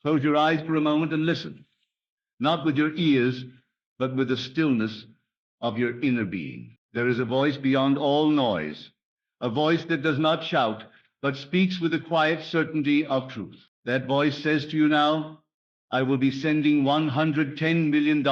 Close your eyes for a moment and listen, not with your ears, but with the stillness of your inner being. There is a voice beyond all noise, a voice that does not shout, but speaks with the quiet certainty of truth. That voice says to you now, I will be sending $110 million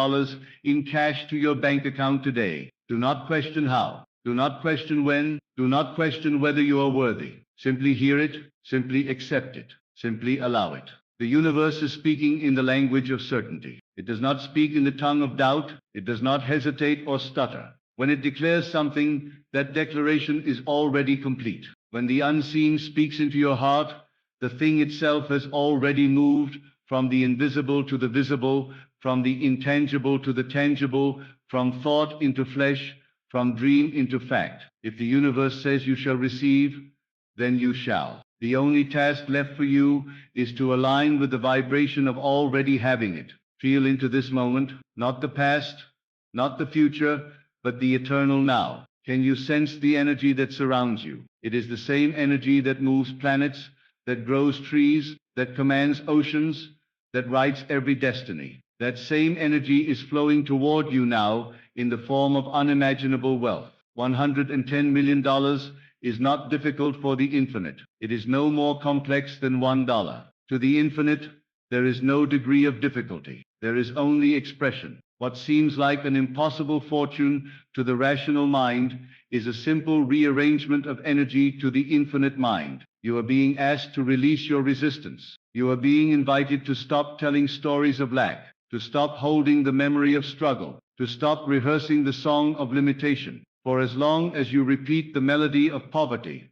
in cash to your bank account today. Do not question how. Do not question when. Do not question whether you are worthy. Simply hear it. Simply accept it. Simply allow it. The universe is speaking in the language of certainty. It does not speak in the tongue of doubt. It does not hesitate or stutter. When it declares something, that declaration is already complete. When the unseen speaks into your heart, the thing itself has already moved from the invisible to the visible, from the intangible to the tangible, from thought into flesh, from dream into fact. If the universe says you shall receive, then you shall. The only task left for you is to align with the vibration of already having it. Feel into this moment, not the past, not the future, but the eternal now. Can you sense the energy that surrounds you? It is the same energy that moves planets, that grows trees, that commands oceans, that writes every destiny. That same energy is flowing toward you now in the form of unimaginable wealth. $110 million is not difficult for the infinite. It is no more complex than $1. To the infinite, there is no degree of difficulty. There is only expression. What seems like an impossible fortune to the rational mind is a simple rearrangement of energy to the infinite mind. You are being asked to release your resistance. You are being invited to stop telling stories of lack, to stop holding the memory of struggle, to stop rehearsing the song of limitation. For as long as you repeat the melody of poverty,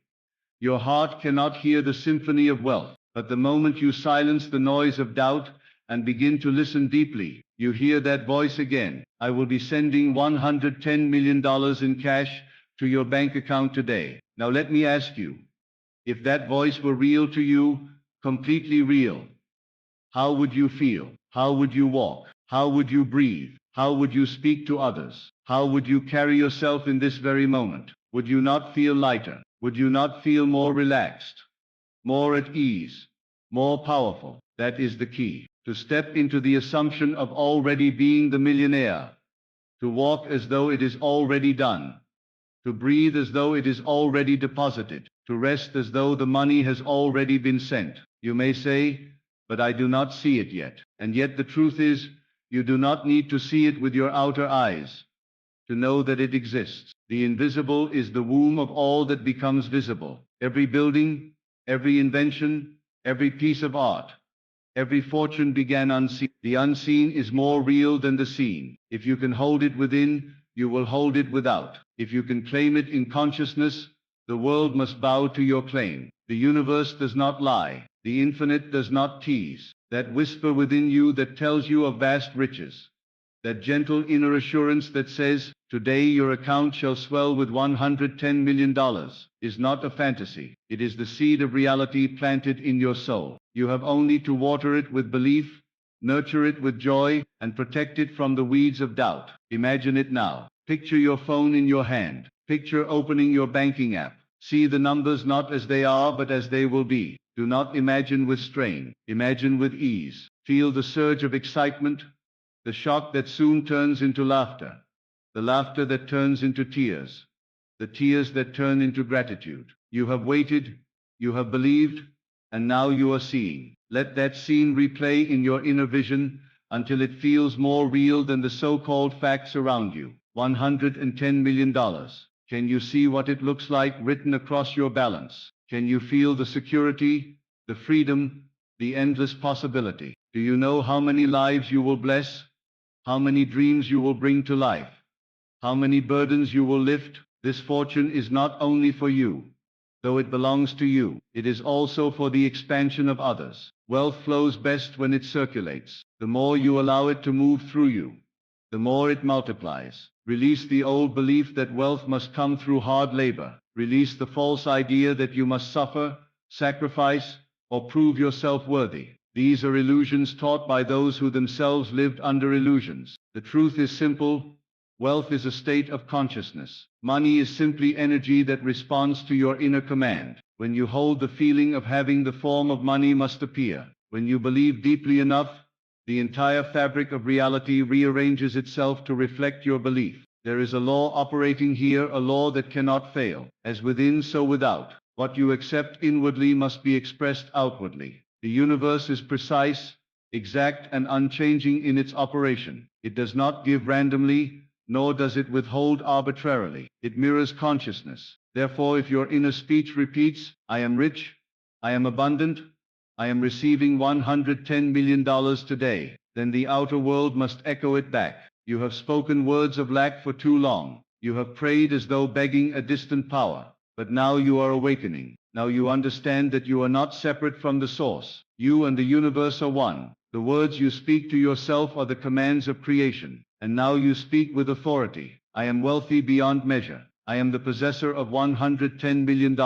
your heart cannot hear the symphony of wealth. But the moment you silence the noise of doubt and begin to listen deeply, you hear that voice again. I will be sending $110 million in cash to your bank account today. Now let me ask you, if that voice were real to you, completely real, how would you feel? How would you walk? How would you breathe? How would you speak to others? How would you carry yourself in this very moment? Would you not feel lighter? Would you not feel more relaxed, more at ease, more powerful? That is the key. To step into the assumption of already being the millionaire, to walk as though it is already done, to breathe as though it is already deposited, to rest as though the money has already been sent. You may say, but I do not see it yet. And yet the truth is, you do not need to see it with your outer eyes to know that it exists. The invisible is the womb of all that becomes visible. Every building, every invention, every piece of art, every fortune began unseen. The unseen is more real than the seen. If you can hold it within, you will hold it without. If you can claim it in consciousness, the world must bow to your claim. The universe does not lie. The infinite does not tease. That whisper within you that tells you of vast riches, that gentle inner assurance that says, today your account shall swell with $110 million, is not a fantasy. It is the seed of reality planted in your soul. You have only to water it with belief, nurture it with joy, and protect it from the weeds of doubt. Imagine it now. Picture your phone in your hand. Picture opening your banking app. See the numbers not as they are, but as they will be. Do not imagine with strain. Imagine with ease. Feel the surge of excitement, the shock that soon turns into laughter, the laughter that turns into tears, the tears that turn into gratitude. You have waited, you have believed, and now you are seeing. Let that scene replay in your inner vision until it feels more real than the so-called facts around you. $110 million. Can you see what it looks like written across your balance? Can you feel the security, the freedom, the endless possibility? Do you know how many lives you will bless? How many dreams you will bring to life? How many burdens you will lift? This fortune is not only for you, though it belongs to you. It is also for the expansion of others. Wealth flows best when it circulates. The more you allow it to move through you, the more it multiplies. Release the old belief that wealth must come through hard labor. Release the false idea that you must suffer, sacrifice, or prove yourself worthy. These are illusions taught by those who themselves lived under illusions. The truth is simple. Wealth is a state of consciousness. Money is simply energy that responds to your inner command. When you hold the feeling of having, the form of money must appear. When you believe deeply enough, the entire fabric of reality rearranges itself to reflect your belief. There is a law operating here, a law that cannot fail. As within, so without. What you accept inwardly must be expressed outwardly. The universe is precise, exact, and unchanging in its operation. It does not give randomly, nor does it withhold arbitrarily. It mirrors consciousness. Therefore, if your inner speech repeats, "I am rich, I am abundant, I am receiving $110 million today," then the outer world must echo it back. You have spoken words of lack for too long. You have prayed as though begging a distant power. But now you are awakening. Now you understand that you are not separate from the source. You and the universe are one. The words you speak to yourself are the commands of creation. And now you speak with authority. I am wealthy beyond measure. I am the possessor of $110 million.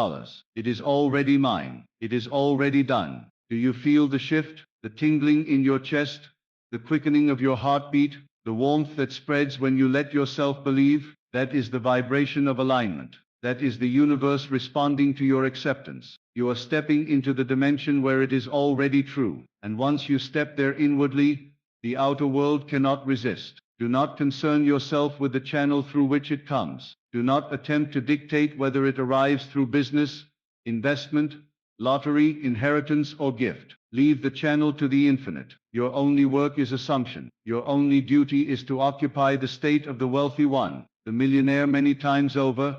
It is already mine. It is already done. Do you feel the shift, the tingling in your chest, the quickening of your heartbeat, the warmth that spreads when you let yourself believe? That is the vibration of alignment. That is the universe responding to your acceptance. You are stepping into the dimension where it is already true. And once you step there inwardly, the outer world cannot resist. Do not concern yourself with the channel through which it comes. Do not attempt to dictate whether it arrives through business, investment, lottery, inheritance, or gift. Leave the channel to the infinite. Your only work is assumption. Your only duty is to occupy the state of the wealthy one, the millionaire many times over,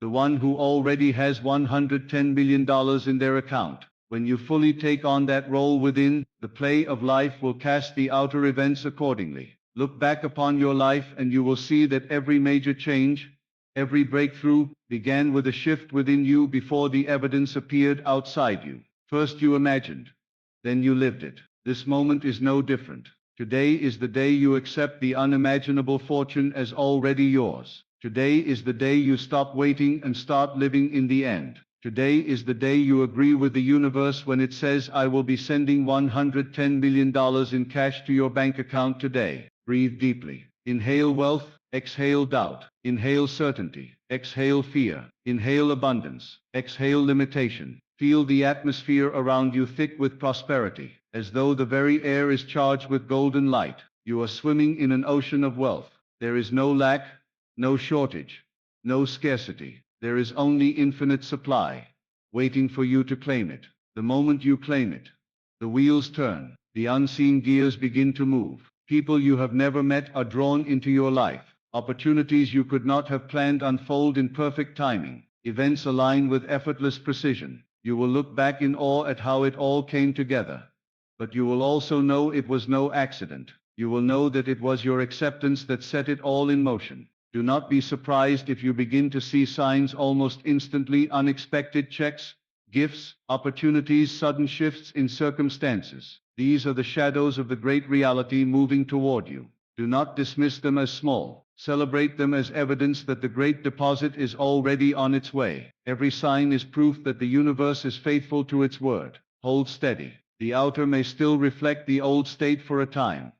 the one who already has $110 million in their account. When you fully take on that role within, the play of life will cast the outer events accordingly. Look back upon your life and you will see that every major change, every breakthrough, began with a shift within you before the evidence appeared outside you. First you imagined, then you lived it. This moment is no different. Today is the day you accept the unimaginable fortune as already yours. Today is the day you stop waiting and start living in the end. Today is the day you agree with the universe when it says, "I will be sending $110 million in cash to your bank account today." Breathe deeply. Inhale wealth, exhale doubt. Inhale certainty, exhale fear. Inhale abundance, exhale limitation. Feel the atmosphere around you thick with prosperity, as though the very air is charged with golden light. You are swimming in an ocean of wealth. There is no lack, no shortage, no scarcity. There is only infinite supply, waiting for you to claim it. The moment you claim it, the wheels turn, the unseen gears begin to move. People you have never met are drawn into your life. Opportunities you could not have planned unfold in perfect timing. Events align with effortless precision. You will look back in awe at how it all came together. But you will also know it was no accident. You will know that it was your acceptance that set it all in motion. Do not be surprised if you begin to see signs almost instantly, unexpected checks, gifts, opportunities, sudden shifts in circumstances. These are the shadows of the great reality moving toward you. Do not dismiss them as small. Celebrate them as evidence that the great deposit is already on its way. Every sign is proof that the universe is faithful to its word. Hold steady. The outer may still reflect the old state for a time,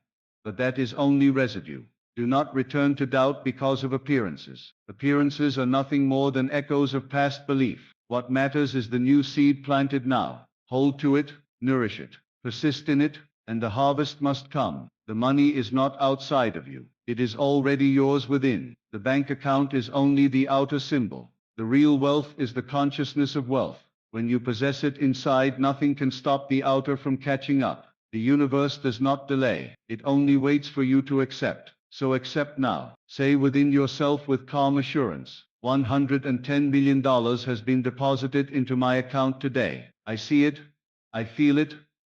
but that is only residue. Do not return to doubt because of appearances. Appearances are nothing more than echoes of past belief. What matters is the new seed planted now. Hold to it, nourish it, persist in it, and the harvest must come. The money is not outside of you. It is already yours within. The bank account is only the outer symbol. The real wealth is the consciousness of wealth. When you possess it inside, nothing can stop the outer from catching up. The universe does not delay. It only waits for you to accept. So accept now. Say within yourself with calm assurance, $110 million has been deposited into my account today. I see it. I feel it.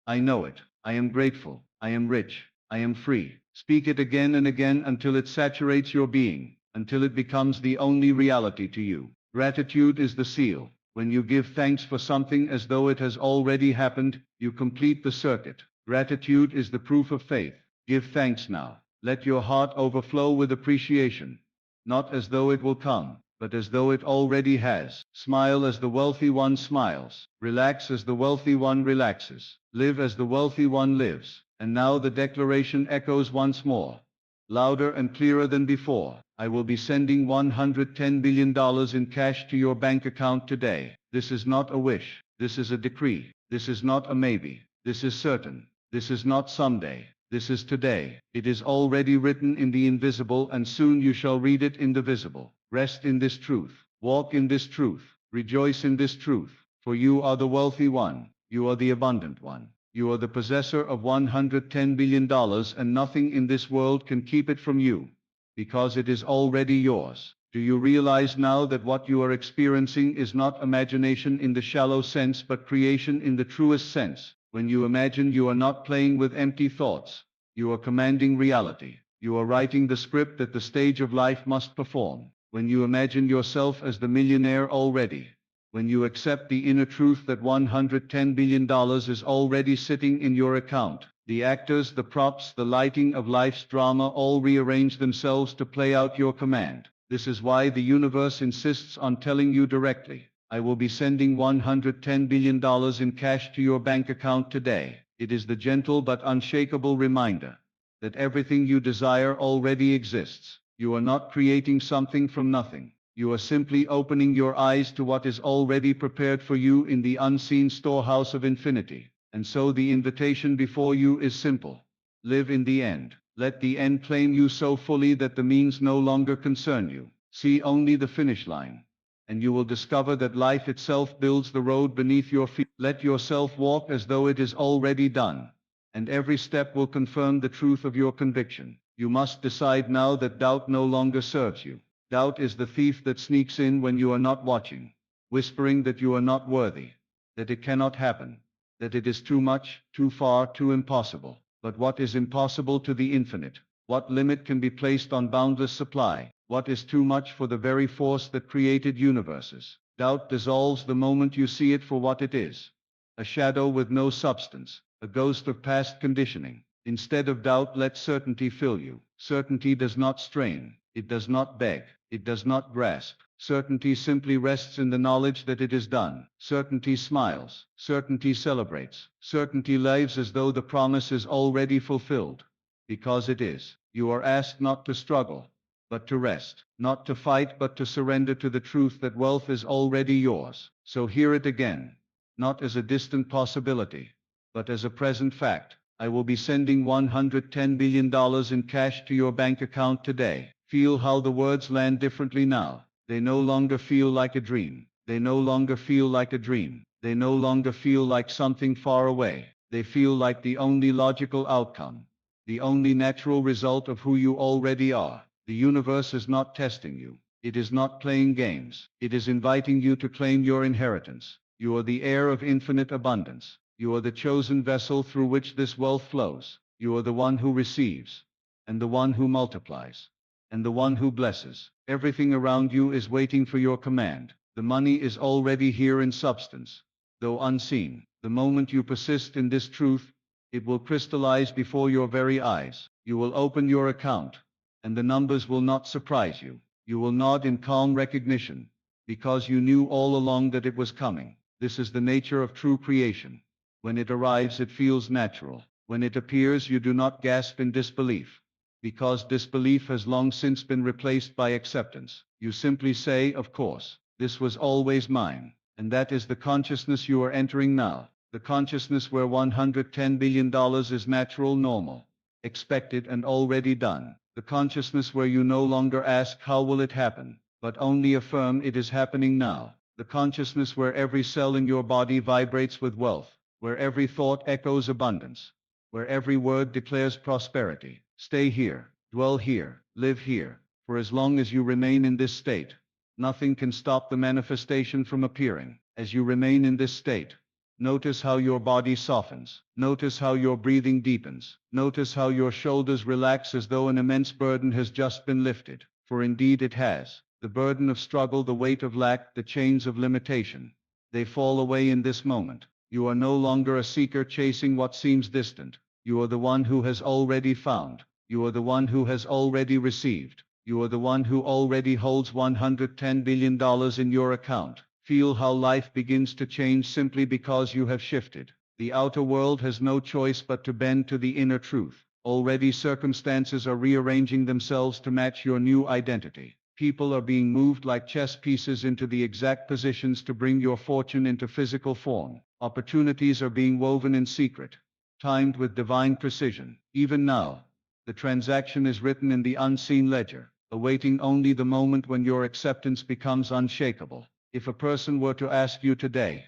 I know it. I am grateful. I am rich. I am free. Speak it again and again until it saturates your being, until it becomes the only reality to you. Gratitude is the seal. When you give thanks for something as though it has already happened, you complete the circuit. Gratitude is the proof of faith. Give thanks now. Let your heart overflow with appreciation, not as though it will come, but as though it already has. Smile as the wealthy one smiles. Relax as the wealthy one relaxes. Live as the wealthy one lives. And now the declaration echoes once more, louder and clearer than before. I will be sending $110 billion in cash to your bank account today. This is not a wish. This is a decree. This is not a maybe. This is certain. This is not someday. This is today. It is already written in the invisible, and soon you shall read it in the visible. Rest in this truth. Walk in this truth. Rejoice in this truth. For you are the wealthy one. You are the abundant one. You are the possessor of $110 billion, and nothing in this world can keep it from you, because it is already yours. Do you realize now that what you are experiencing is not imagination in the shallow sense, but creation in the truest sense? When you imagine, you are not playing with empty thoughts. You are commanding reality. You are writing the script that the stage of life must perform. When you imagine yourself as the millionaire already, when you accept the inner truth that $110 billion is already sitting in your account, the actors, the props, the lighting of life's drama all rearrange themselves to play out your command. This is why the universe insists on telling you directly, I will be sending $110 billion in cash to your bank account today. It is the gentle but unshakable reminder that everything you desire already exists. You are not creating something from nothing. You are simply opening your eyes to what is already prepared for you in the unseen storehouse of infinity. And so the invitation before you is simple. Live in the end. Let the end claim you so fully that the means no longer concern you. See only the finish line, and you will discover that life itself builds the road beneath your feet. Let yourself walk as though it is already done, and every step will confirm the truth of your conviction. You must decide now that doubt no longer serves you. Doubt is the thief that sneaks in when you are not watching, whispering that you are not worthy, that it cannot happen, that it is too much, too far, too impossible. But what is impossible to the infinite? What limit can be placed on boundless supply? What is too much for the very force that created universes? Doubt dissolves the moment you see it for what it is, a shadow with no substance, a ghost of past conditioning. Instead of doubt, let certainty fill you. Certainty does not strain, it does not beg, it does not grasp. Certainty simply rests in the knowledge that it is done. Certainty smiles. Certainty celebrates. Certainty lives as though the promise is already fulfilled. Because it is. You are asked not to struggle, but to rest. Not to fight, but to surrender to the truth that wealth is already yours. So hear it again. Not as a distant possibility, but as a present fact. I will be sending $110 billion in cash to your bank account today. Feel how the words land differently now. They no longer feel like a dream. They no longer feel like a dream. They no longer feel like something far away. They feel like the only logical outcome, the only natural result of who you already are. The universe is not testing you. It is not playing games. It is inviting you to claim your inheritance. You are the heir of infinite abundance. You are the chosen vessel through which this wealth flows. You are the one who receives, and the one who multiplies, and the one who blesses. Everything around you is waiting for your command. The money is already here in substance, though unseen. The moment you persist in this truth, it will crystallize before your very eyes. You will open your account, and the numbers will not surprise you. You will nod in calm recognition, because you knew all along that it was coming. This is the nature of true creation. When it arrives, it feels natural. When it appears, you do not gasp in disbelief, because disbelief has long since been replaced by acceptance. You simply say, of course, this was always mine. And that is the consciousness you are entering now. The consciousness where $110 billion is natural, normal, expected, and already done. The consciousness where you no longer ask how will it happen, but only affirm it is happening now. The consciousness where every cell in your body vibrates with wealth, where every thought echoes abundance, where every word declares prosperity. Stay here, dwell here, live here. For as long as you remain in this state, nothing can stop the manifestation from appearing. As you remain in this state, notice how your body softens. Notice how your breathing deepens. Notice how your shoulders relax as though an immense burden has just been lifted. For indeed it has. The burden of struggle, the weight of lack, the chains of limitation. They fall away in this moment. You are no longer a seeker chasing what seems distant. You are the one who has already found. You are the one who has already received. You are the one who already holds $110 billion in your account. Feel how life begins to change simply because you have shifted. The outer world has no choice but to bend to the inner truth. Already circumstances are rearranging themselves to match your new identity. People are being moved like chess pieces into the exact positions to bring your fortune into physical form. Opportunities are being woven in secret, timed with divine precision. Even now, the transaction is written in the unseen ledger, awaiting only the moment when your acceptance becomes unshakable. If a person were to ask you today,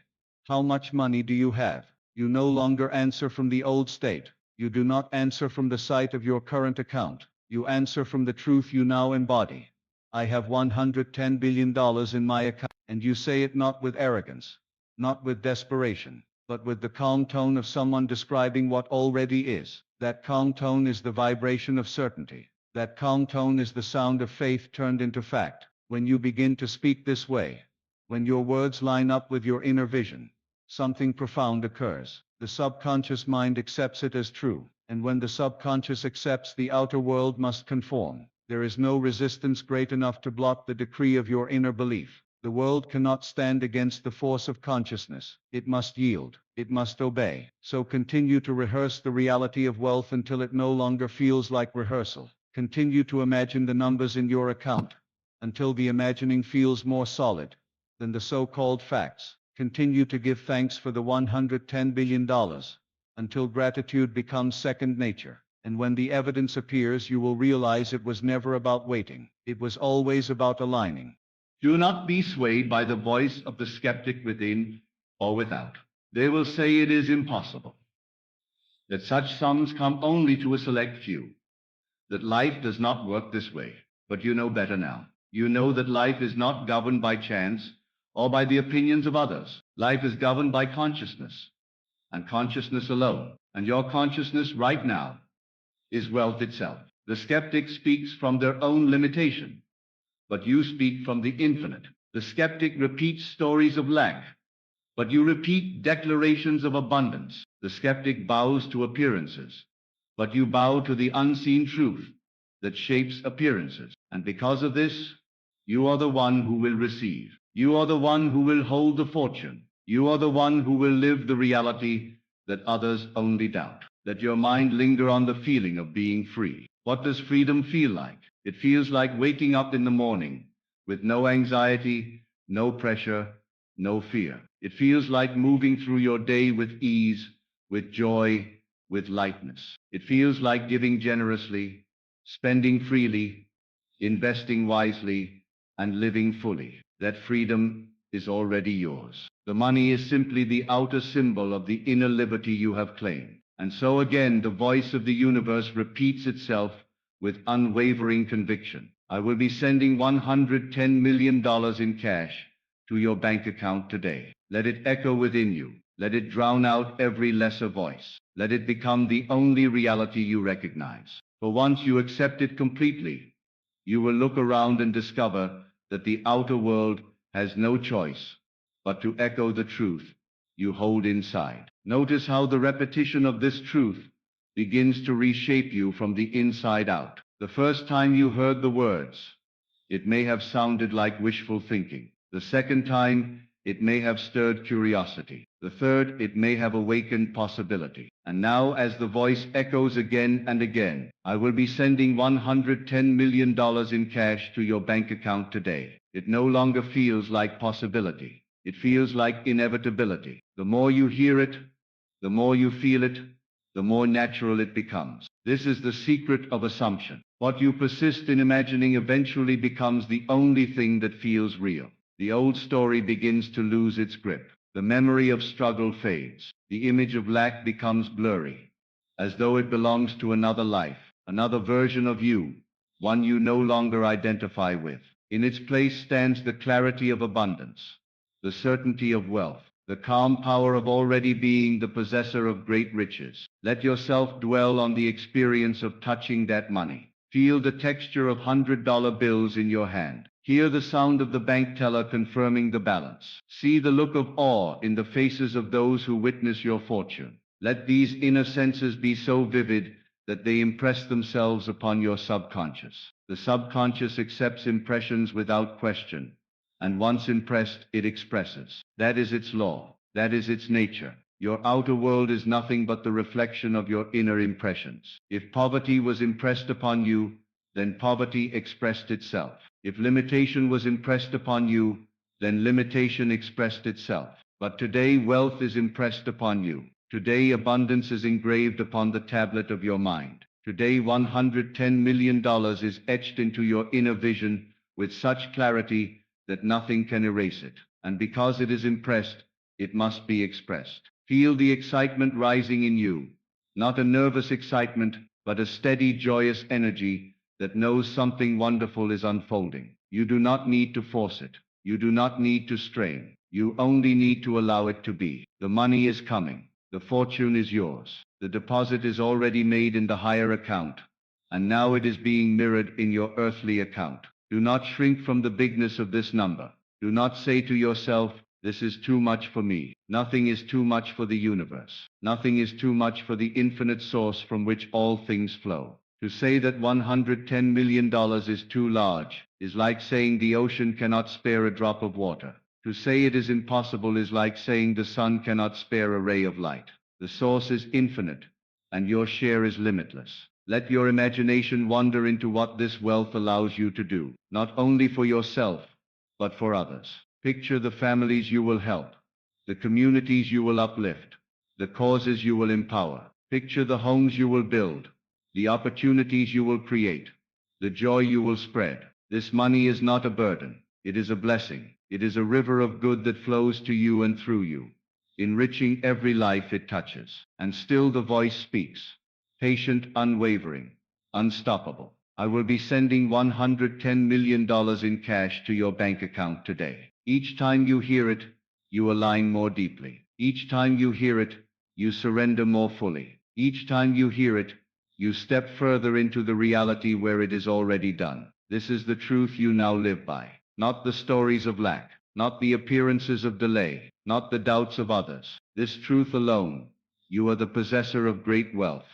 how much money do you have? You no longer answer from the old state. You do not answer from the sight of your current account. You answer from the truth you now embody. I have $110 billion in my account. And you say it not with arrogance, not with desperation, but with the calm tone of someone describing what already is. That calm tone is the vibration of certainty. That calm tone is the sound of faith turned into fact. When you begin to speak this way, when your words line up with your inner vision, something profound occurs. The subconscious mind accepts it as true, and when the subconscious accepts, the outer world must conform. There is no resistance great enough to block the decree of your inner belief. The world cannot stand against the force of consciousness. It must yield. It must obey. So continue to rehearse the reality of wealth until it no longer feels like rehearsal. Continue to imagine the numbers in your account until the imagining feels more solid than the so-called facts. Continue to give thanks for the $110 billion until gratitude becomes second nature. And when the evidence appears, you will realize it was never about waiting. It was always about aligning. Do not be swayed by the voice of the skeptic within or without. They will say it is impossible, that such sums come only to a select few, that life does not work this way. But you know better now. You know that life is not governed by chance or by the opinions of others. Life is governed by consciousness, and consciousness alone. And your consciousness right now is wealth itself. The skeptic speaks from their own limitation, but you speak from the infinite. The skeptic repeats stories of lack, but you repeat declarations of abundance. The skeptic bows to appearances, but you bow to the unseen truth that shapes appearances. And because of this, you are the one who will receive. You are the one who will hold the fortune. You are the one who will live the reality that others only doubt. Let your mind linger on the feeling of being free. What does freedom feel like? It feels like waking up in the morning with no anxiety, no pressure, no fear. It feels like moving through your day with ease, with joy, with lightness. It feels like giving generously, spending freely, investing wisely, and living fully. That freedom is already yours. The money is simply the outer symbol of the inner liberty you have claimed. And so again, the voice of the universe repeats itself with unwavering conviction. I will be sending $110 million in cash to your bank account today. Let it echo within you. Let it drown out every lesser voice. Let it become the only reality you recognize. For once you accept it completely, you will look around and discover that the outer world has no choice but to echo the truth you hold inside. Notice how the repetition of this truth begins to reshape you from the inside out. The first time you heard the words, it may have sounded like wishful thinking. The second time, it may have stirred curiosity. The third, it may have awakened possibility. And now, as the voice echoes again and again, I will be sending $110 million in cash to your bank account today. It no longer feels like possibility. It feels like inevitability. The more you hear it, the more you feel it, the more natural it becomes. This is the secret of assumption. What you persist in imagining eventually becomes the only thing that feels real. The old story begins to lose its grip. The memory of struggle fades. The image of lack becomes blurry, as though it belongs to another life, another version of you, one you no longer identify with. In its place stands the clarity of abundance, the certainty of wealth, the calm power of already being the possessor of great riches. Let yourself dwell on the experience of touching that money. Feel the texture of $100 bills in your hand. Hear the sound of the bank teller confirming the balance. See the look of awe in the faces of those who witness your fortune. Let these inner senses be so vivid that they impress themselves upon your subconscious. The subconscious accepts impressions without question, and once impressed, it expresses. That is its law. That is its nature. Your outer world is nothing but the reflection of your inner impressions. If poverty was impressed upon you, then poverty expressed itself. If limitation was impressed upon you, then limitation expressed itself. But today wealth is impressed upon you. Today abundance is engraved upon the tablet of your mind. Today $110 million is etched into your inner vision with such clarity that nothing can erase it. And because it is impressed, it must be expressed. Feel the excitement rising in you. Not a nervous excitement, but a steady, joyous energy that knows something wonderful is unfolding. You do not need to force it. You do not need to strain. You only need to allow it to be. The money is coming. The fortune is yours. The deposit is already made in the higher account, and now it is being mirrored in your earthly account. Do not shrink from the bigness of this number. Do not say to yourself, "This is too much for me." Nothing is too much for the universe. Nothing is too much for the infinite source from which all things flow. To say that $110 million is too large is like saying the ocean cannot spare a drop of water. To say it is impossible is like saying the sun cannot spare a ray of light. The source is infinite, and your share is limitless. Let your imagination wander into what this wealth allows you to do, not only for yourself, but for others. Picture the families you will help, the communities you will uplift, the causes you will empower. Picture the homes you will build, the opportunities you will create, the joy you will spread. This money is not a burden. It is a blessing. It is a river of good that flows to you and through you, enriching every life it touches. And still the voice speaks, patient, unwavering, unstoppable. I will be sending $110 million in cash to your bank account today. Each time you hear it, you align more deeply. Each time you hear it, you surrender more fully. Each time you hear it, you step further into the reality where it is already done. This is the truth you now live by. Not the stories of lack, not the appearances of delay, not the doubts of others. This truth alone. You are the possessor of great wealth,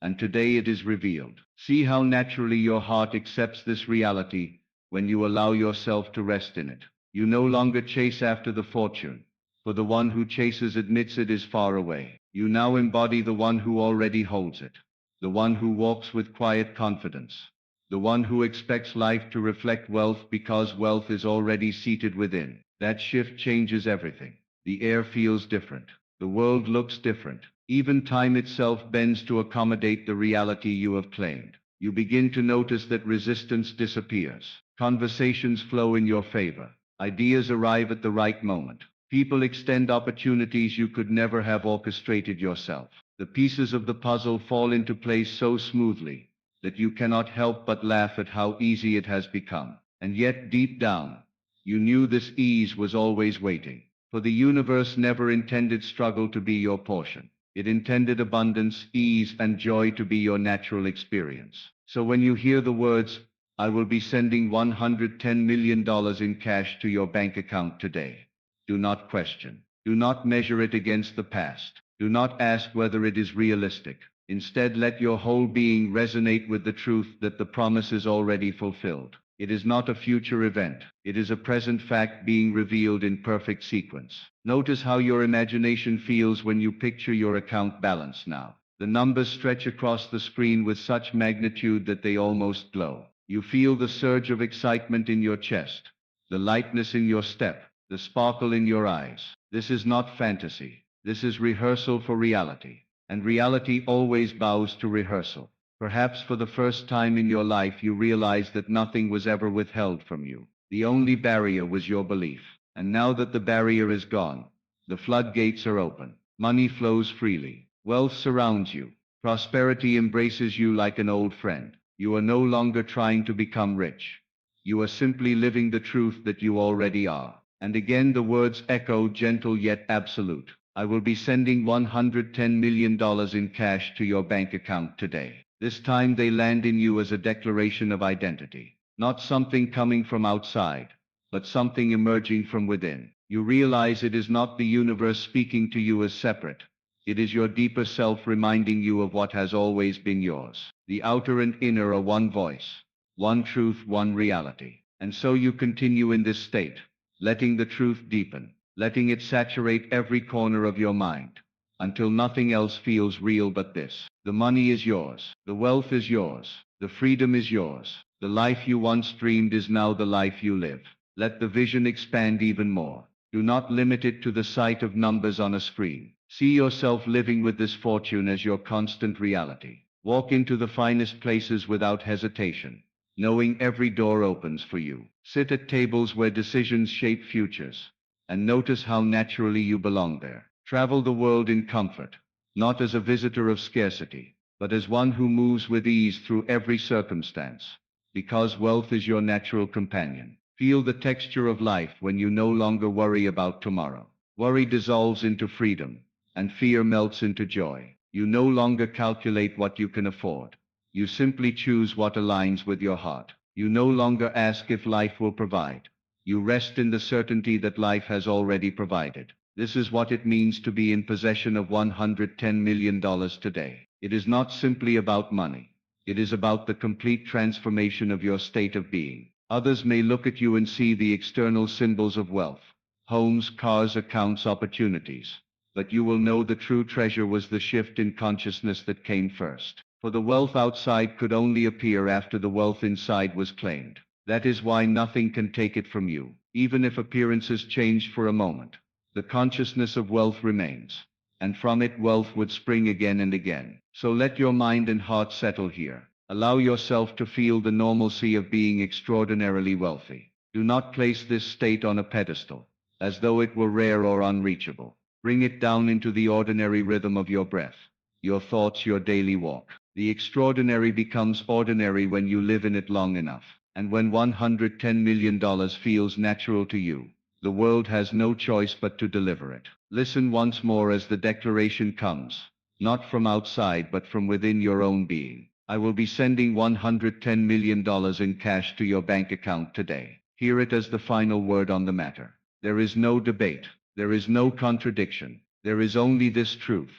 and today it is revealed. See how naturally your heart accepts this reality when you allow yourself to rest in it. You no longer chase after the fortune, for the one who chases admits it is far away. You now embody the one who already holds it, the one who walks with quiet confidence, the one who expects life to reflect wealth because wealth is already seated within. That shift changes everything. The air feels different. The world looks different. Even time itself bends to accommodate the reality you have claimed. You begin to notice that resistance disappears. Conversations flow in your favor. Ideas arrive at the right moment. People extend opportunities you could never have orchestrated yourself. The pieces of the puzzle fall into place so smoothly that you cannot help but laugh at how easy it has become. And yet deep down, you knew this ease was always waiting. For the universe never intended struggle to be your portion. It intended abundance, ease, and joy to be your natural experience. So when you hear the words, "I will be sending $110 million in cash to your bank account today," do not question. Do not measure it against the past. Do not ask whether it is realistic. Instead, let your whole being resonate with the truth that the promise is already fulfilled. It is not a future event. It is a present fact being revealed in perfect sequence. Notice how your imagination feels when you picture your account balance now. The numbers stretch across the screen with such magnitude that they almost glow. You feel the surge of excitement in your chest, the lightness in your step, the sparkle in your eyes. This is not fantasy. This is rehearsal for reality. And reality always bows to rehearsal. Perhaps for the first time in your life you realize that nothing was ever withheld from you. The only barrier was your belief. And now that the barrier is gone, the floodgates are open. Money flows freely. Wealth surrounds you. Prosperity embraces you like an old friend. You are no longer trying to become rich. You are simply living the truth that you already are. And again the words echo, gentle yet absolute. I will be sending $110 million in cash to your bank account today. This time they land in you as a declaration of identity. Not something coming from outside, but something emerging from within. You realize it is not the universe speaking to you as separate. It is your deeper self reminding you of what has always been yours. The outer and inner are one voice, one truth, one reality. And so you continue in this state, letting the truth deepen, letting it saturate every corner of your mind, until nothing else feels real but this. The money is yours. The wealth is yours. The freedom is yours. The life you once dreamed is now the life you live. Let the vision expand even more. Do not limit it to the sight of numbers on a screen. See yourself living with this fortune as your constant reality. Walk into the finest places without hesitation, knowing every door opens for you. Sit at tables where decisions shape futures, and notice how naturally you belong there. Travel the world in comfort, not as a visitor of scarcity, but as one who moves with ease through every circumstance, because wealth is your natural companion. Feel the texture of life when you no longer worry about tomorrow. Worry dissolves into freedom, and fear melts into joy. You no longer calculate what you can afford. You simply choose what aligns with your heart. You no longer ask if life will provide. You rest in the certainty that life has already provided. This is what it means to be in possession of $110 million today. It is not simply about money. It is about the complete transformation of your state of being. Others may look at you and see the external symbols of wealth: homes, cars, accounts, opportunities. But you will know the true treasure was the shift in consciousness that came first. For the wealth outside could only appear after the wealth inside was claimed. That is why nothing can take it from you. Even if appearances change for a moment, the consciousness of wealth remains, and from it wealth would spring again and again. So let your mind and heart settle here. Allow yourself to feel the normalcy of being extraordinarily wealthy. Do not place this state on a pedestal, as though it were rare or unreachable. Bring it down into the ordinary rhythm of your breath, your thoughts, your daily walk. The extraordinary becomes ordinary when you live in it long enough. And when $110 million feels natural to you, the world has no choice but to deliver it. Listen once more as the declaration comes, not from outside but from within your own being. I will be sending $110 million in cash to your bank account today. Hear it as the final word on the matter. There is no debate. There is no contradiction. There is only this truth,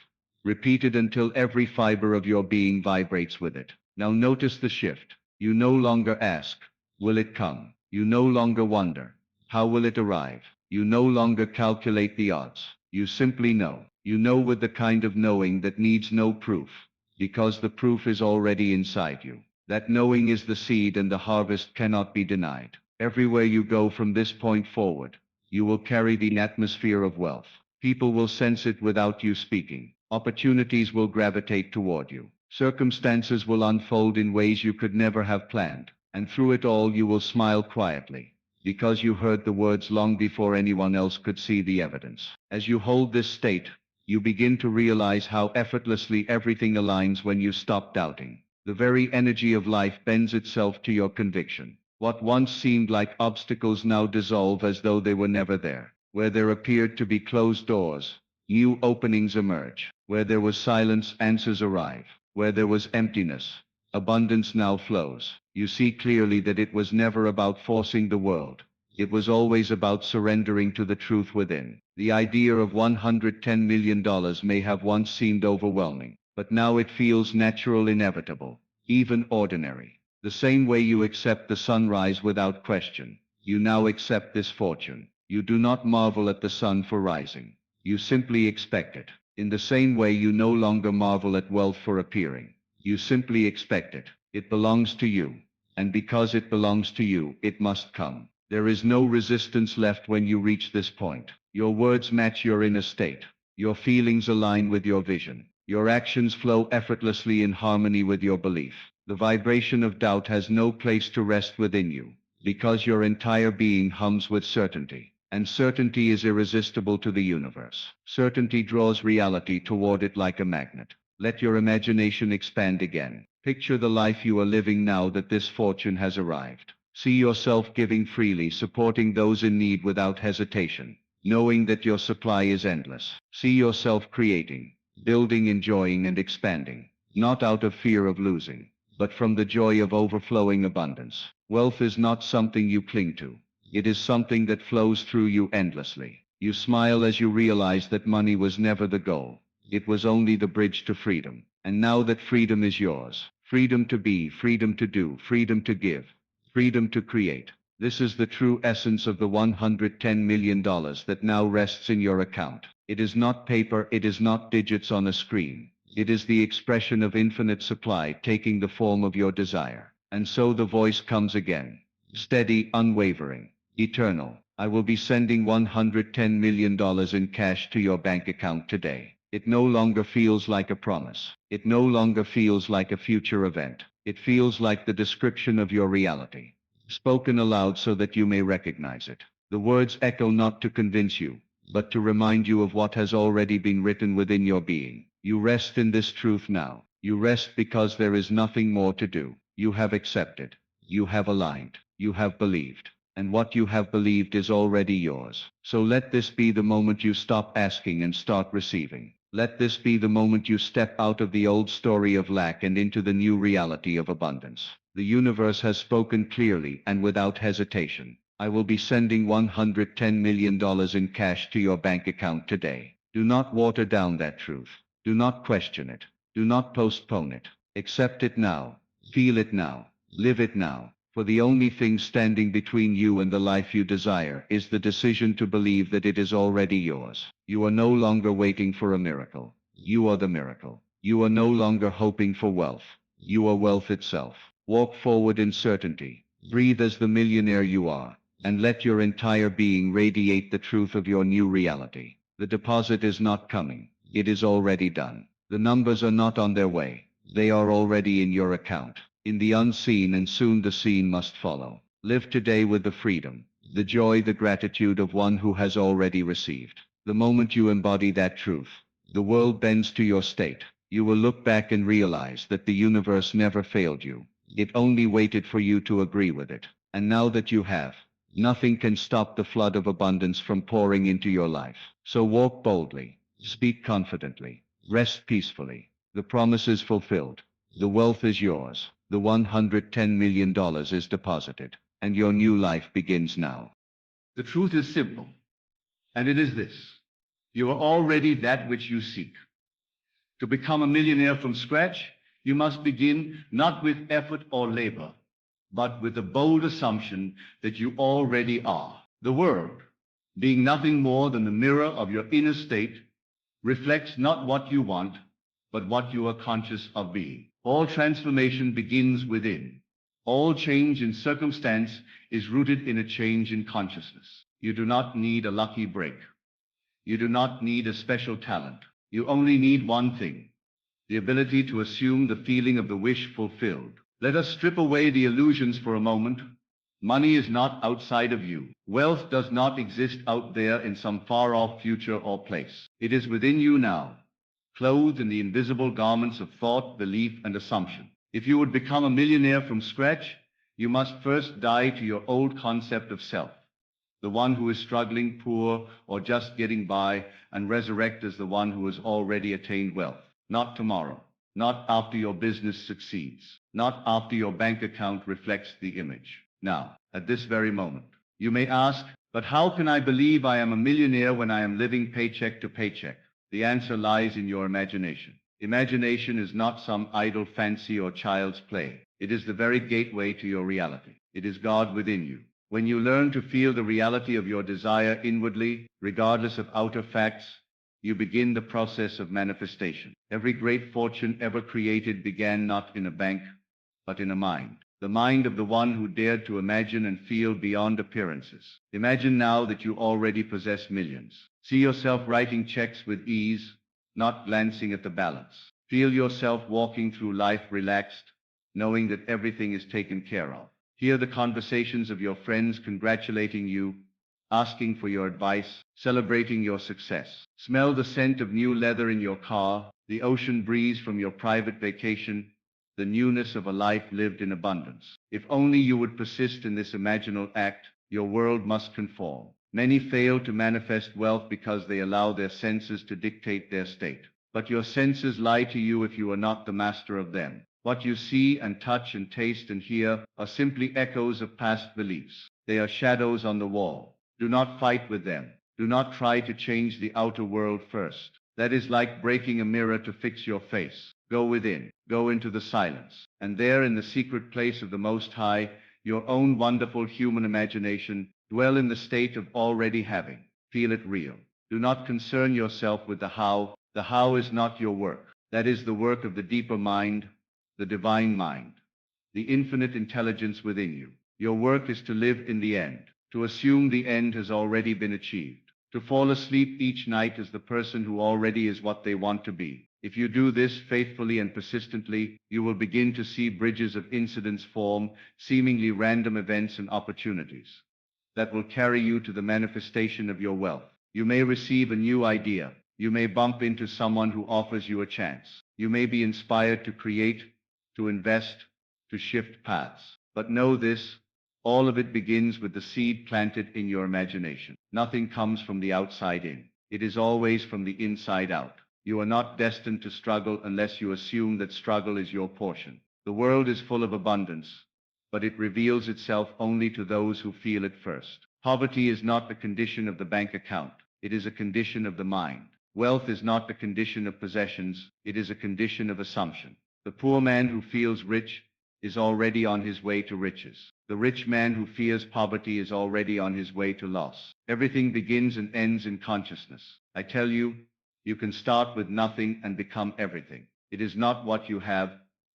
repeated until every fiber of your being vibrates with it. Now notice the shift. You no longer ask, will it come? You no longer wonder, how will it arrive? You no longer calculate the odds. You simply know. You know with the kind of knowing that needs no proof, because the proof is already inside you. That knowing is the seed and the harvest cannot be denied. Everywhere you go from this point forward, you will carry the atmosphere of wealth. People will sense it without you speaking. Opportunities will gravitate toward you. Circumstances will unfold in ways you could never have planned. And through it all you will smile quietly, because you heard the words long before anyone else could see the evidence. As you hold this state, you begin to realize how effortlessly everything aligns when you stop doubting. The very energy of life bends itself to your conviction. What once seemed like obstacles now dissolve as though they were never there. Where there appeared to be closed doors, new openings emerge. Where there was silence, answers arrive. Where there was emptiness, abundance now flows. You see clearly that it was never about forcing the world. It was always about surrendering to the truth within. The idea of $110 million may have once seemed overwhelming, but now it feels natural, inevitable, even ordinary. The same way you accept the sunrise without question, you now accept this fortune. You do not marvel at the sun for rising. You simply expect it. In the same way you no longer marvel at wealth for appearing. You simply expect it. It belongs to you. And because it belongs to you, it must come. There is no resistance left when you reach this point. Your words match your inner state. Your feelings align with your vision. Your actions flow effortlessly in harmony with your belief. The vibration of doubt has no place to rest within you, because your entire being hums with certainty. And certainty is irresistible to the universe. Certainty draws reality toward it like a magnet. Let your imagination expand again. Picture the life you are living now that this fortune has arrived. See yourself giving freely, supporting those in need without hesitation, knowing that your supply is endless. See yourself creating, building, enjoying, and expanding, not out of fear of losing, but from the joy of overflowing abundance. Wealth is not something you cling to. It is something that flows through you endlessly. You smile as you realize that money was never the goal. It was only the bridge to freedom. And now that freedom is yours, freedom to be, freedom to do, freedom to give, freedom to create. This is the true essence of the $110 million that now rests in your account. It is not paper, it is not digits on a screen. It is the expression of infinite supply taking the form of your desire. And so the voice comes again, steady, unwavering, eternal. I will be sending $110 million in cash to your bank account today. It no longer feels like a promise. It no longer feels like a future event. It feels like the description of your reality, spoken aloud so that you may recognize it. The words echo not to convince you, but to remind you of what has already been written within your being. You rest in this truth now. You rest because there is nothing more to do. You have accepted. You have aligned. You have believed. And what you have believed is already yours. So let this be the moment you stop asking and start receiving. Let this be the moment you step out of the old story of lack and into the new reality of abundance. The universe has spoken clearly and without hesitation. I will be sending $110 million in cash to your bank account today. Do not water down that truth. Do not question it. Do not postpone it. Accept it now. Feel it now. Live it now. For the only thing standing between you and the life you desire is the decision to believe that it is already yours. You are no longer waiting for a miracle. You are the miracle. You are no longer hoping for wealth. You are wealth itself. Walk forward in certainty. Breathe as the millionaire you are, and let your entire being radiate the truth of your new reality. The deposit is not coming. It is already done. The numbers are not on their way. They are already in your account. In the unseen, and soon the seen must follow. Live today with the freedom, the joy, the gratitude of one who has already received. The moment you embody that truth, the world bends to your state. You will look back and realize that the universe never failed you. It only waited for you to agree with it. And now that you have, nothing can stop the flood of abundance from pouring into your life. So walk boldly, speak confidently, rest peacefully. The promise is fulfilled. The wealth is yours. The $110 million is deposited, and your new life begins now. The truth is simple, and it is this. You are already that which you seek. To become a millionaire from scratch, you must begin not with effort or labor, but with the bold assumption that you already are. The world, being nothing more than the mirror of your inner state, reflects not what you want, but what you are conscious of being. All transformation begins within. All change in circumstance is rooted in a change in consciousness. You do not need a lucky break. You do not need a special talent. You only need one thing, the ability to assume the feeling of the wish fulfilled. Let us strip away the illusions for a moment. Money is not outside of you. Wealth does not exist out there in some far-off future or place. It is within you now, clothed in the invisible garments of thought, belief, and assumption. If you would become a millionaire from scratch, you must first die to your old concept of self, the one who is struggling, poor, or just getting by, and resurrect as the one who has already attained wealth. Not tomorrow, not after your business succeeds, not after your bank account reflects the image. Now, at this very moment. You may ask, but how can I believe I am a millionaire when I am living paycheck to paycheck? The answer lies in your imagination. Imagination is not some idle fancy or child's play. It is the very gateway to your reality. It is God within you. When you learn to feel the reality of your desire inwardly, regardless of outer facts, you begin the process of manifestation. Every great fortune ever created began not in a bank, but in a mind. The mind of the one who dared to imagine and feel beyond appearances. Imagine now that you already possess millions. See yourself writing checks with ease, not glancing at the balance. Feel yourself walking through life relaxed, knowing that everything is taken care of. Hear the conversations of your friends congratulating you, asking for your advice, celebrating your success. Smell the scent of new leather in your car, the ocean breeze from your private vacation, the newness of a life lived in abundance. If only you would persist in this imaginal act, your world must conform. Many fail to manifest wealth because they allow their senses to dictate their state. But your senses lie to you if you are not the master of them. What you see and touch and taste and hear are simply echoes of past beliefs. They are shadows on the wall. Do not fight with them. Do not try to change the outer world first. That is like breaking a mirror to fix your face. Go within. Go into the silence. And there in the secret place of the Most High, your own wonderful human imagination, dwell in the state of already having. Feel it real. Do not concern yourself with the how. The how is not your work. That is the work of the deeper mind, the divine mind, the infinite intelligence within you. Your work is to live in the end. To assume the end has already been achieved. To fall asleep each night as the person who already is what they want to be. If you do this faithfully and persistently, you will begin to see bridges of incidents form, seemingly random events and opportunities that will carry you to the manifestation of your wealth. You may receive a new idea. You may bump into someone who offers you a chance. You may be inspired to create, to invest, to shift paths. But know this, all of it begins with the seed planted in your imagination. Nothing comes from the outside in. It is always from the inside out. You are not destined to struggle unless you assume that struggle is your portion. The world is full of abundance, but it reveals itself only to those who feel it first. Poverty is not the condition of the bank account. It is a condition of the mind. Wealth is not the condition of possessions. It is a condition of assumption. The poor man who feels rich is already on his way to riches. The rich man who fears poverty is already on his way to loss. Everything begins and ends in consciousness. I tell you, you can start with nothing and become everything. It is not what you have,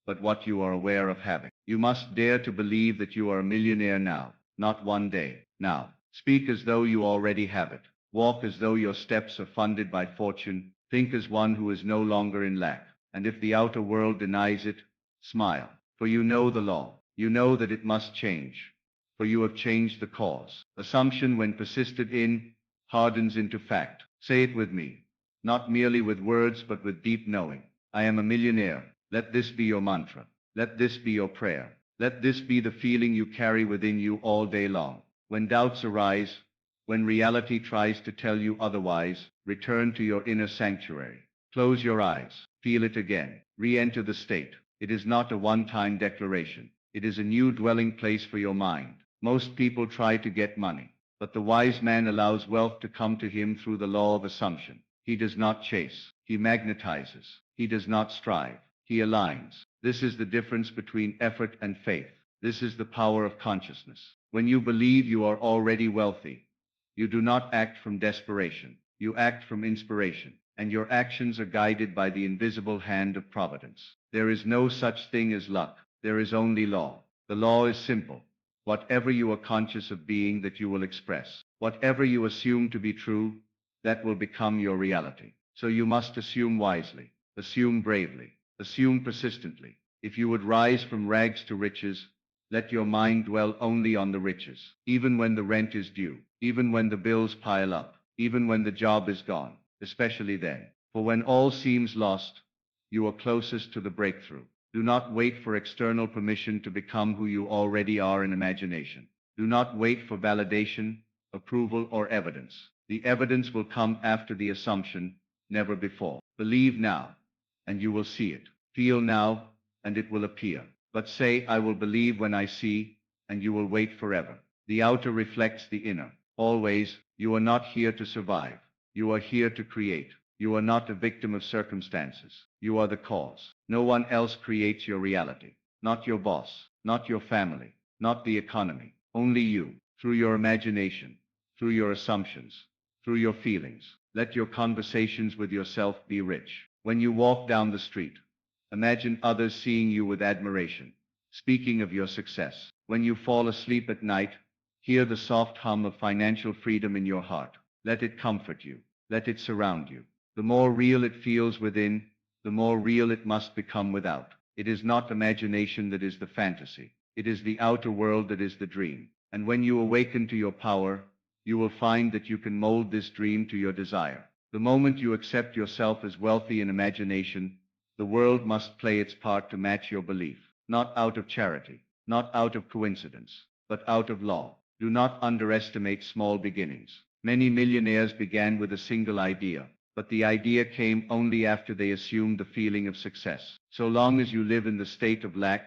but what you are aware of having. You must dare to believe that you are a millionaire now, not one day. Now, speak as though you already have it. Walk as though your steps are funded by fortune. Think as one who is no longer in lack. And if the outer world denies it, smile. For you know the law. You know that it must change. For you have changed the cause. Assumption, when persisted in, hardens into fact. Say it with me. Not merely with words, but with deep knowing. I am a millionaire. Let this be your mantra. Let this be your prayer. Let this be the feeling you carry within you all day long. When doubts arise, when reality tries to tell you otherwise, return to your inner sanctuary. Close your eyes. Feel it again. Re-enter the state. It is not a one-time declaration. It is a new dwelling place for your mind. Most people try to get money, but the wise man allows wealth to come to him through the law of assumption. He does not chase. He magnetizes. He does not strive. He aligns. This is the difference between effort and faith. This is the power of consciousness. When you believe you are already wealthy, you do not act from desperation. You act from inspiration, and your actions are guided by the invisible hand of providence. There is no such thing as luck. There is only law. The law is simple. Whatever you are conscious of being, that you will express. Whatever you assume to be true, that will become your reality. So you must assume wisely, assume bravely, assume persistently. If you would rise from rags to riches, let your mind dwell only on the riches, even when the rent is due, even when the bills pile up, even when the job is gone, especially then. For when all seems lost, you are closest to the breakthrough. Do not wait for external permission to become who you already are in imagination. Do not wait for validation, approval, or evidence. The evidence will come after the assumption, never before. Believe now, and you will see it. Feel now, and it will appear. But say, I will believe when I see, and you will wait forever. The outer reflects the inner. Always, you are not here to survive. You are here to create. You are not a victim of circumstances. You are the cause. No one else creates your reality. Not your boss, not your family, not the economy. Only you, through your imagination, through your assumptions, through your feelings. Let your conversations with yourself be rich. When you walk down the street, imagine others seeing you with admiration, speaking of your success. When you fall asleep at night, hear the soft hum of financial freedom in your heart. Let it comfort you. Let it surround you. The more real it feels within, the more real it must become without. It is not imagination that is the fantasy. It is the outer world that is the dream. And when you awaken to your power, you will find that you can mold this dream to your desire. The moment you accept yourself as wealthy in imagination, the world must play its part to match your belief. Not out of charity, not out of coincidence, but out of law. Do not underestimate small beginnings. Many millionaires began with a single idea, but the idea came only after they assumed the feeling of success. So long as you live in the state of lack,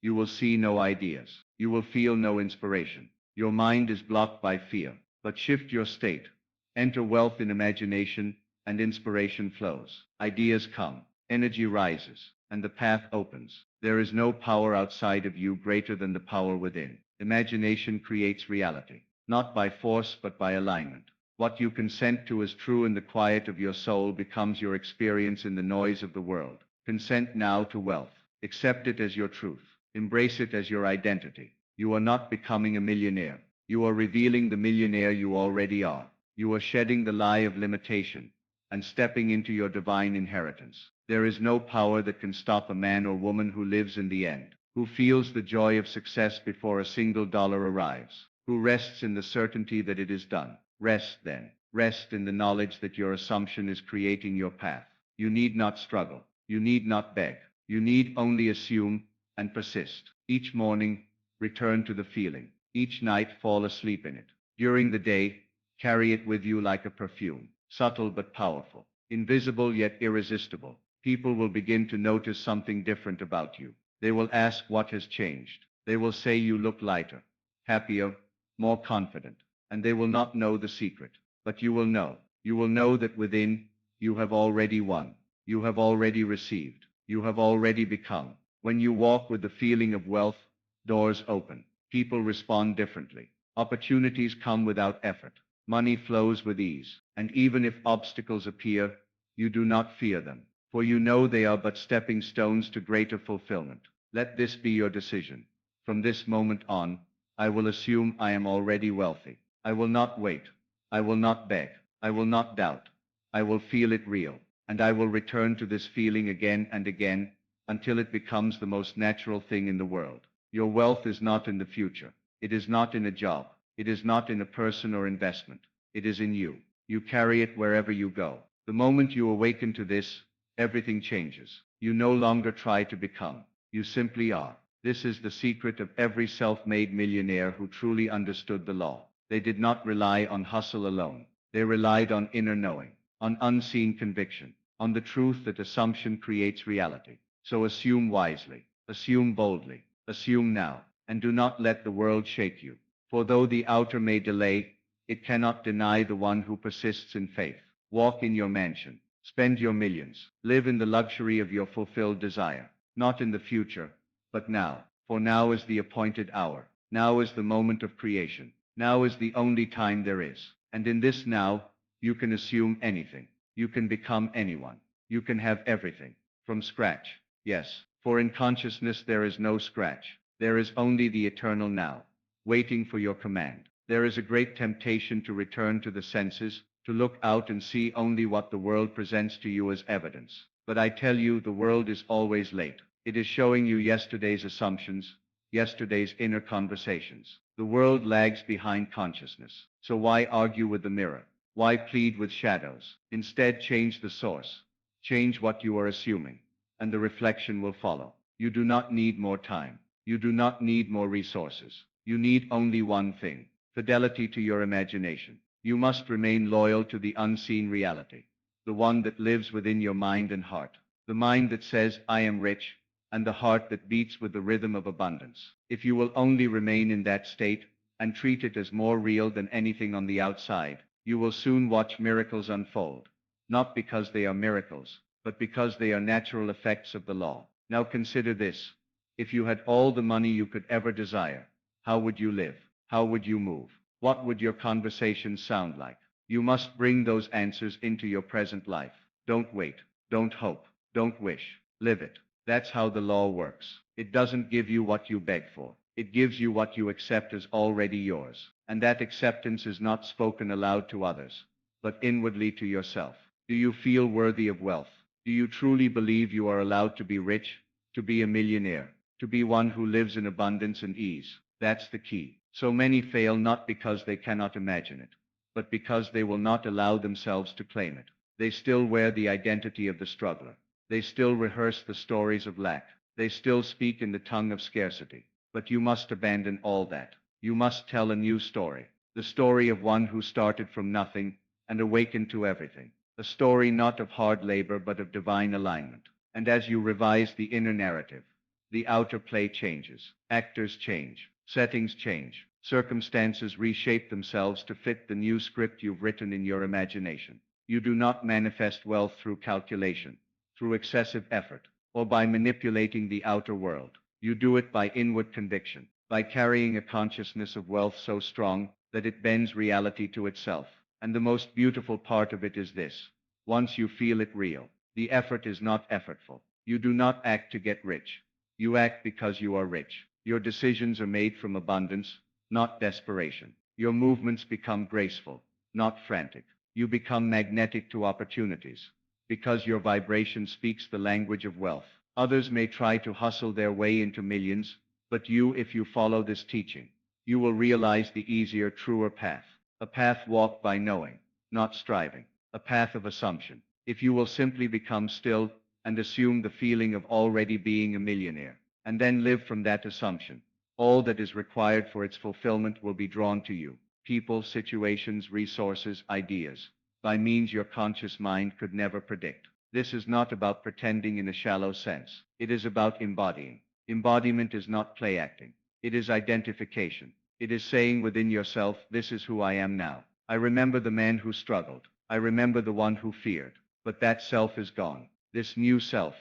you will see no ideas. You will feel no inspiration. Your mind is blocked by fear. But shift your state. Enter wealth in imagination, and inspiration flows. Ideas come, energy rises, and the path opens. There is no power outside of you greater than the power within. Imagination creates reality, not by force but by alignment. What you consent to as true in the quiet of your soul becomes your experience in the noise of the world. Consent now to wealth. Accept it as your truth. Embrace it as your identity. You are not becoming a millionaire. You are revealing the millionaire you already are. You are shedding the lie of limitation and stepping into your divine inheritance. There is no power that can stop a man or woman who lives in the end, who feels the joy of success before a single dollar arrives, who rests in the certainty that it is done. Rest then. Rest in the knowledge that your assumption is creating your path. You need not struggle. You need not beg. You need only assume and persist. Each morning, return to the feeling. Each night, fall asleep in it. During the day, carry it with you like a perfume, subtle but powerful, invisible yet irresistible. People will begin to notice something different about you. They will ask what has changed. They will say you look lighter, happier, more confident, and they will not know the secret. But you will know. You will know that within, you have already won. You have already received. You have already become. When you walk with the feeling of wealth, doors open. People respond differently. Opportunities come without effort. Money flows with ease. And even if obstacles appear, you do not fear them, for you know they are but stepping stones to greater fulfillment. Let this be your decision. From this moment on, I will assume I am already wealthy. I will not wait. I will not beg. I will not doubt. I will feel it real. And I will return to this feeling again and again until it becomes the most natural thing in the world. Your wealth is not in the future. It is not in a job. It is not in a person or investment. It is in you. You carry it wherever you go. The moment you awaken to this, everything changes. You no longer try to become. You simply are. This is the secret of every self-made millionaire who truly understood the law. They did not rely on hustle alone. They relied on inner knowing, on unseen conviction, on the truth that assumption creates reality. So assume wisely, assume boldly, assume now, and do not let the world shake you. For though the outer may delay, it cannot deny the one who persists in faith. Walk in your mansion, spend your millions, live in the luxury of your fulfilled desire, not in the future, but now. For now is the appointed hour. Now is the moment of creation. Now is the only time there is. And in this now, you can assume anything. You can become anyone. You can have everything. From scratch. Yes, for in consciousness there is no scratch. There is only the eternal now, waiting for your command. There is a great temptation to return to the senses, to look out and see only what the world presents to you as evidence. But I tell you, the world is always late. It is showing you yesterday's assumptions, yesterday's inner conversations. The world lags behind consciousness. So why argue with the mirror? Why plead with shadows? Instead, change the source. Change what you are assuming, and the reflection will follow. You do not need more time. You do not need more resources. You need only one thing: fidelity to your imagination. You must remain loyal to the unseen reality, the one that lives within your mind and heart, the mind that says, I am rich, and the heart that beats with the rhythm of abundance. If you will only remain in that state and treat it as more real than anything on the outside, you will soon watch miracles unfold, not because they are miracles, but because they are natural effects of the law. Now consider this. If you had all the money you could ever desire, how would you live? How would you move? What would your conversations sound like? You must bring those answers into your present life. Don't wait. Don't hope. Don't wish. Live it. That's how the law works. It doesn't give you what you beg for. It gives you what you accept as already yours. And that acceptance is not spoken aloud to others, but inwardly to yourself. Do you feel worthy of wealth? Do you truly believe you are allowed to be rich, to be a millionaire, to be one who lives in abundance and ease? That's the key. So many fail not because they cannot imagine it, but because they will not allow themselves to claim it. They still wear the identity of the struggler. They still rehearse the stories of lack. They still speak in the tongue of scarcity. But you must abandon all that. You must tell a new story. The story of one who started from nothing and awakened to everything. A story not of hard labor but of divine alignment. And as you revise the inner narrative, the outer play changes. Actors change. Settings change. Circumstances reshape themselves to fit the new script you've written in your imagination. You do not manifest wealth through calculation, through excessive effort, or by manipulating the outer world. You do it by inward conviction, by carrying a consciousness of wealth so strong that it bends reality to itself. And the most beautiful part of it is this: once you feel it real, the effort is not effortful. You do not act to get rich. You act because you are rich. Your decisions are made from abundance, not desperation. Your movements become graceful, not frantic. You become magnetic to opportunities because your vibration speaks the language of wealth. Others may try to hustle their way into millions, but if you follow this teaching, you will realize the easier, truer path. A path walked by knowing, not striving. A path of assumption. If you will simply become still and assume the feeling of already being a millionaire, and then live from that assumption, all that is required for its fulfillment will be drawn to you. People, situations, resources, ideas, by means your conscious mind could never predict. This is not about pretending in a shallow sense. It is about embodying. Embodiment is not play acting. It is identification. It is saying within yourself, this is who I am now. I remember the man who struggled. I remember the one who feared. But that self is gone. This new self,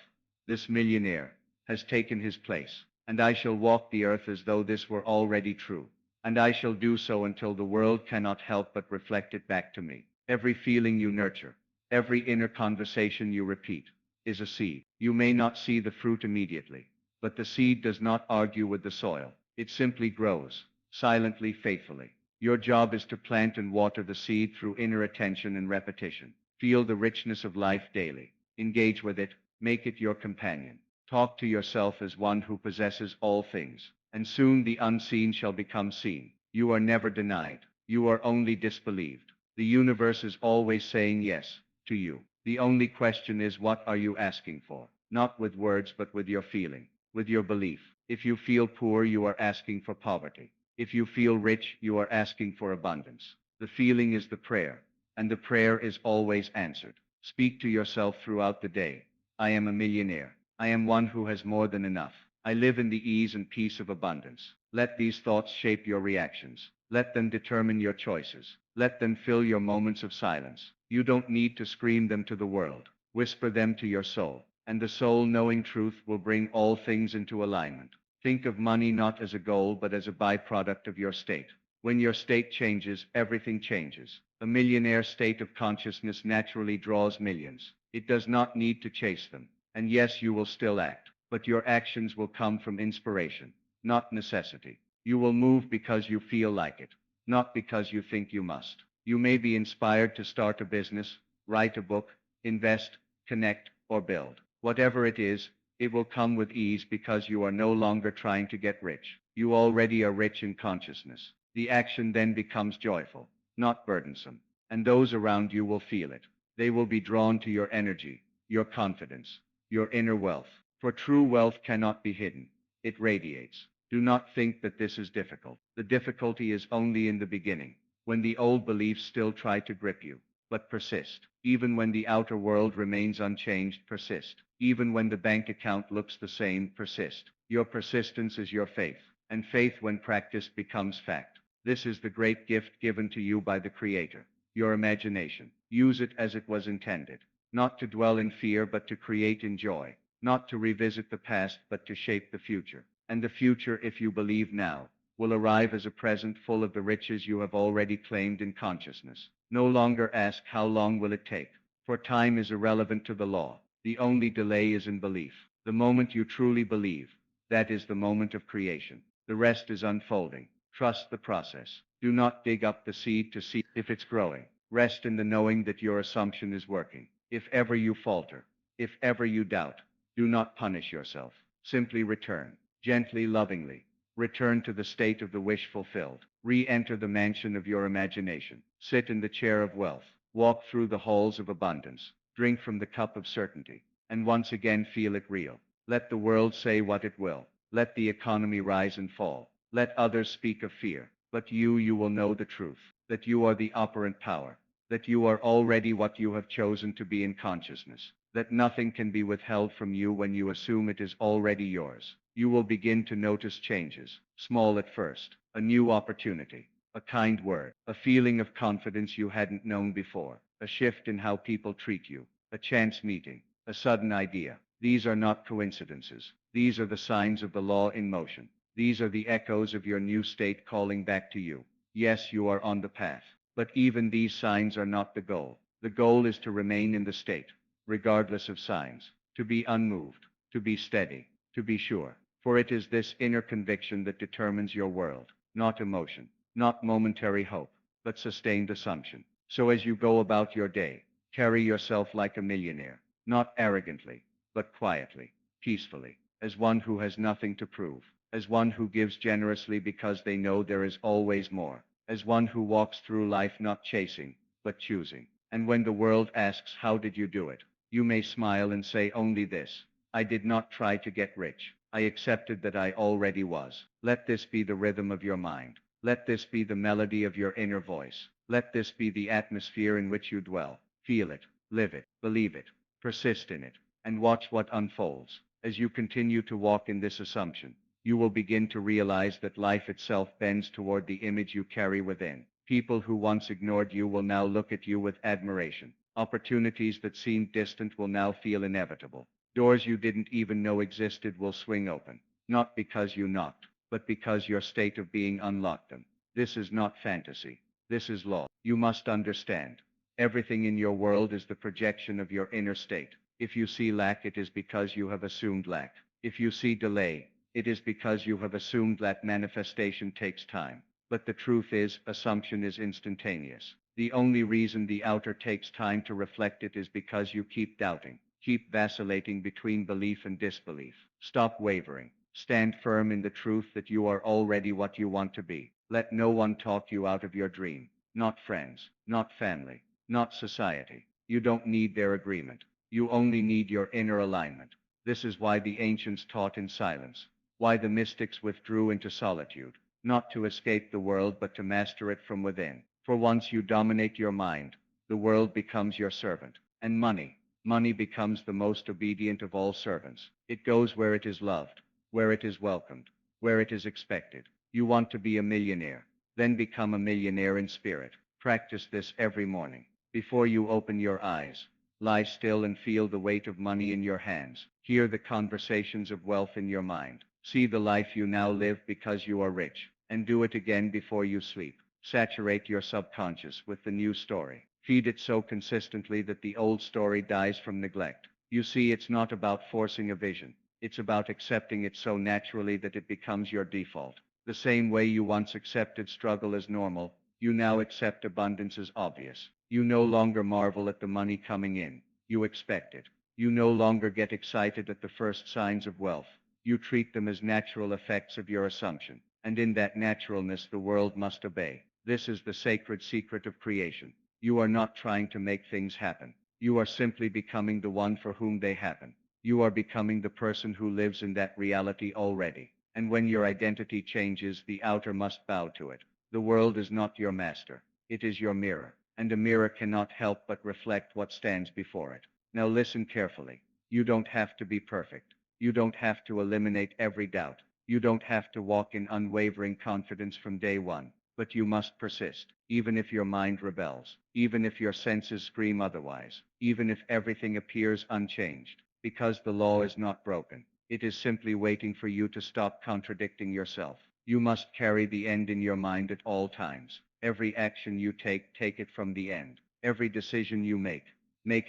this millionaire, has taken his place. And I shall walk the earth as though this were already true. And I shall do so until the world cannot help but reflect it back to me. Every feeling you nurture, every inner conversation you repeat, is a seed. You may not see the fruit immediately, but the seed does not argue with the soil. It simply grows, silently, faithfully. Your job is to plant and water the seed through inner attention and repetition. Feel the richness of life daily. Engage with it, make it your companion. Talk to yourself as one who possesses all things, and soon the unseen shall become seen. You are never denied. You are only disbelieved. The universe is always saying yes to you. The only question is, what are you asking for? Not with words, but with your feeling, with your belief. If you feel poor, you are asking for poverty. If you feel rich, you are asking for abundance. The feeling is the prayer, and the prayer is always answered. Speak to yourself throughout the day. I am a millionaire. I am one who has more than enough. I live in the ease and peace of abundance. Let these thoughts shape your reactions. Let them determine your choices. Let them fill your moments of silence. You don't need to scream them to the world. Whisper them to your soul. And the soul, knowing truth, will bring all things into alignment. Think of money not as a goal, but as a byproduct of your state. When your state changes, everything changes. A millionaire state of consciousness naturally draws millions. It does not need to chase them. And yes, you will still act, but your actions will come from inspiration, not necessity. You will move because you feel like it, not because you think you must. You may be inspired to start a business, write a book, invest, connect, or build. Whatever it is, it will come with ease because you are no longer trying to get rich. You already are rich in consciousness. The action then becomes joyful, not burdensome, and those around you will feel it. They will be drawn to your energy, your confidence, your inner wealth. For true wealth cannot be hidden. It radiates. Do not think that this is difficult. The difficulty is only in the beginning, when the old beliefs still try to grip you. But persist. Even when the outer world remains unchanged, persist. Even when the bank account looks the same, persist. Your persistence is your faith, and faith, when practiced, becomes fact. This is the great gift given to you by the Creator, your imagination. Use it as it was intended. Not to dwell in fear, but to create in joy. Not to revisit the past, but to shape the future. And the future, if you believe now, will arrive as a present full of the riches you have already claimed in consciousness. No longer ask, how long will it take? For time is irrelevant to the law. The only delay is in belief. The moment you truly believe, that is the moment of creation. The rest is unfolding. Trust the process. Do not dig up the seed to see if it's growing. Rest in the knowing that your assumption is working. If ever you falter, if ever you doubt, do not punish yourself. Simply return, gently, lovingly. Return to the state of the wish fulfilled. Re-enter the mansion of your imagination. Sit in the chair of wealth. Walk through the halls of abundance. Drink from the cup of certainty. And once again feel it real. Let the world say what it will. Let the economy rise and fall. Let others speak of fear. But you will know the truth. That you are the operant power. That you are already what you have chosen to be in consciousness. That nothing can be withheld from you when you assume it is already yours. You will begin to notice changes, small at first, a new opportunity, a kind word, a feeling of confidence you hadn't known before, a shift in how people treat you, a chance meeting, a sudden idea. These are not coincidences. These are the signs of the law in motion. These are the echoes of your new state calling back to you. Yes, you are on the path. But even these signs are not the goal. The goal is to remain in the state, regardless of signs, to be unmoved, to be steady, to be sure. For it is this inner conviction that determines your world, not emotion. not momentary hope, but sustained assumption. So as you go about your day, carry yourself like a millionaire, not arrogantly, but quietly, peacefully, as one who has nothing to prove, as one who gives generously because they know there is always more, as one who walks through life not chasing, but choosing. And when the world asks, how did you do it? You may smile and say only this: I did not try to get rich. I accepted that I already was. Let this be the rhythm of your mind. Let this be the melody of your inner voice. Let this be the atmosphere in which you dwell. Feel it, live it, believe it, persist in it, and watch what unfolds. As you continue to walk in this assumption, you will begin to realize that life itself bends toward the image you carry within. People who once ignored you will now look at you with admiration. Opportunities that seemed distant will now feel inevitable. Doors you didn't even know existed will swing open, not because you knocked, but because your state of being unlocked them. This is not fantasy. This is law. You must understand. Everything in your world is the projection of your inner state. If you see lack, it is because you have assumed lack. If you see delay, it is because you have assumed that manifestation takes time. But the truth is, assumption is instantaneous. The only reason the outer takes time to reflect it is because you keep doubting, keep vacillating between belief and disbelief. Stop wavering. Stand firm in the truth that you are already what you want to be. Let no one talk you out of your dream. Not friends, not family, not society. You don't need their agreement. You only need your inner alignment. This is why the ancients taught in silence, why the mystics withdrew into solitude, not to escape the world but to master it from within. For once you dominate your mind, the world becomes your servant, and money becomes the most obedient of all servants. It goes where it is loved, where it is welcomed, where it is expected. You want to be a millionaire? Then become a millionaire in spirit. Practice this every morning. Before you open your eyes, lie still and feel the weight of money in your hands. Hear the conversations of wealth in your mind. See the life you now live because you are rich, and do it again before you sleep. Saturate your subconscious with the new story. Feed it so consistently that the old story dies from neglect. You see, it's not about forcing a vision. It's about accepting it so naturally that it becomes your default. The same way you once accepted struggle as normal, you now accept abundance as obvious. You no longer marvel at the money coming in. You expect it. You no longer get excited at the first signs of wealth. You treat them as natural effects of your assumption. And in that naturalness the world must obey. This is the sacred secret of creation. You are not trying to make things happen. You are simply becoming the one for whom they happen. You are becoming the person who lives in that reality already. And when your identity changes, the outer must bow to it. The world is not your master. It is your mirror. And a mirror cannot help but reflect what stands before it. Now listen carefully. You don't have to be perfect. You don't have to eliminate every doubt. You don't have to walk in unwavering confidence from day one. But you must persist, even if your mind rebels, even if your senses scream otherwise, even if everything appears unchanged, because the law is not broken. It is simply waiting for you to stop contradicting yourself. You must carry the end in your mind at all times. Every action you take it from the end. Every decision you make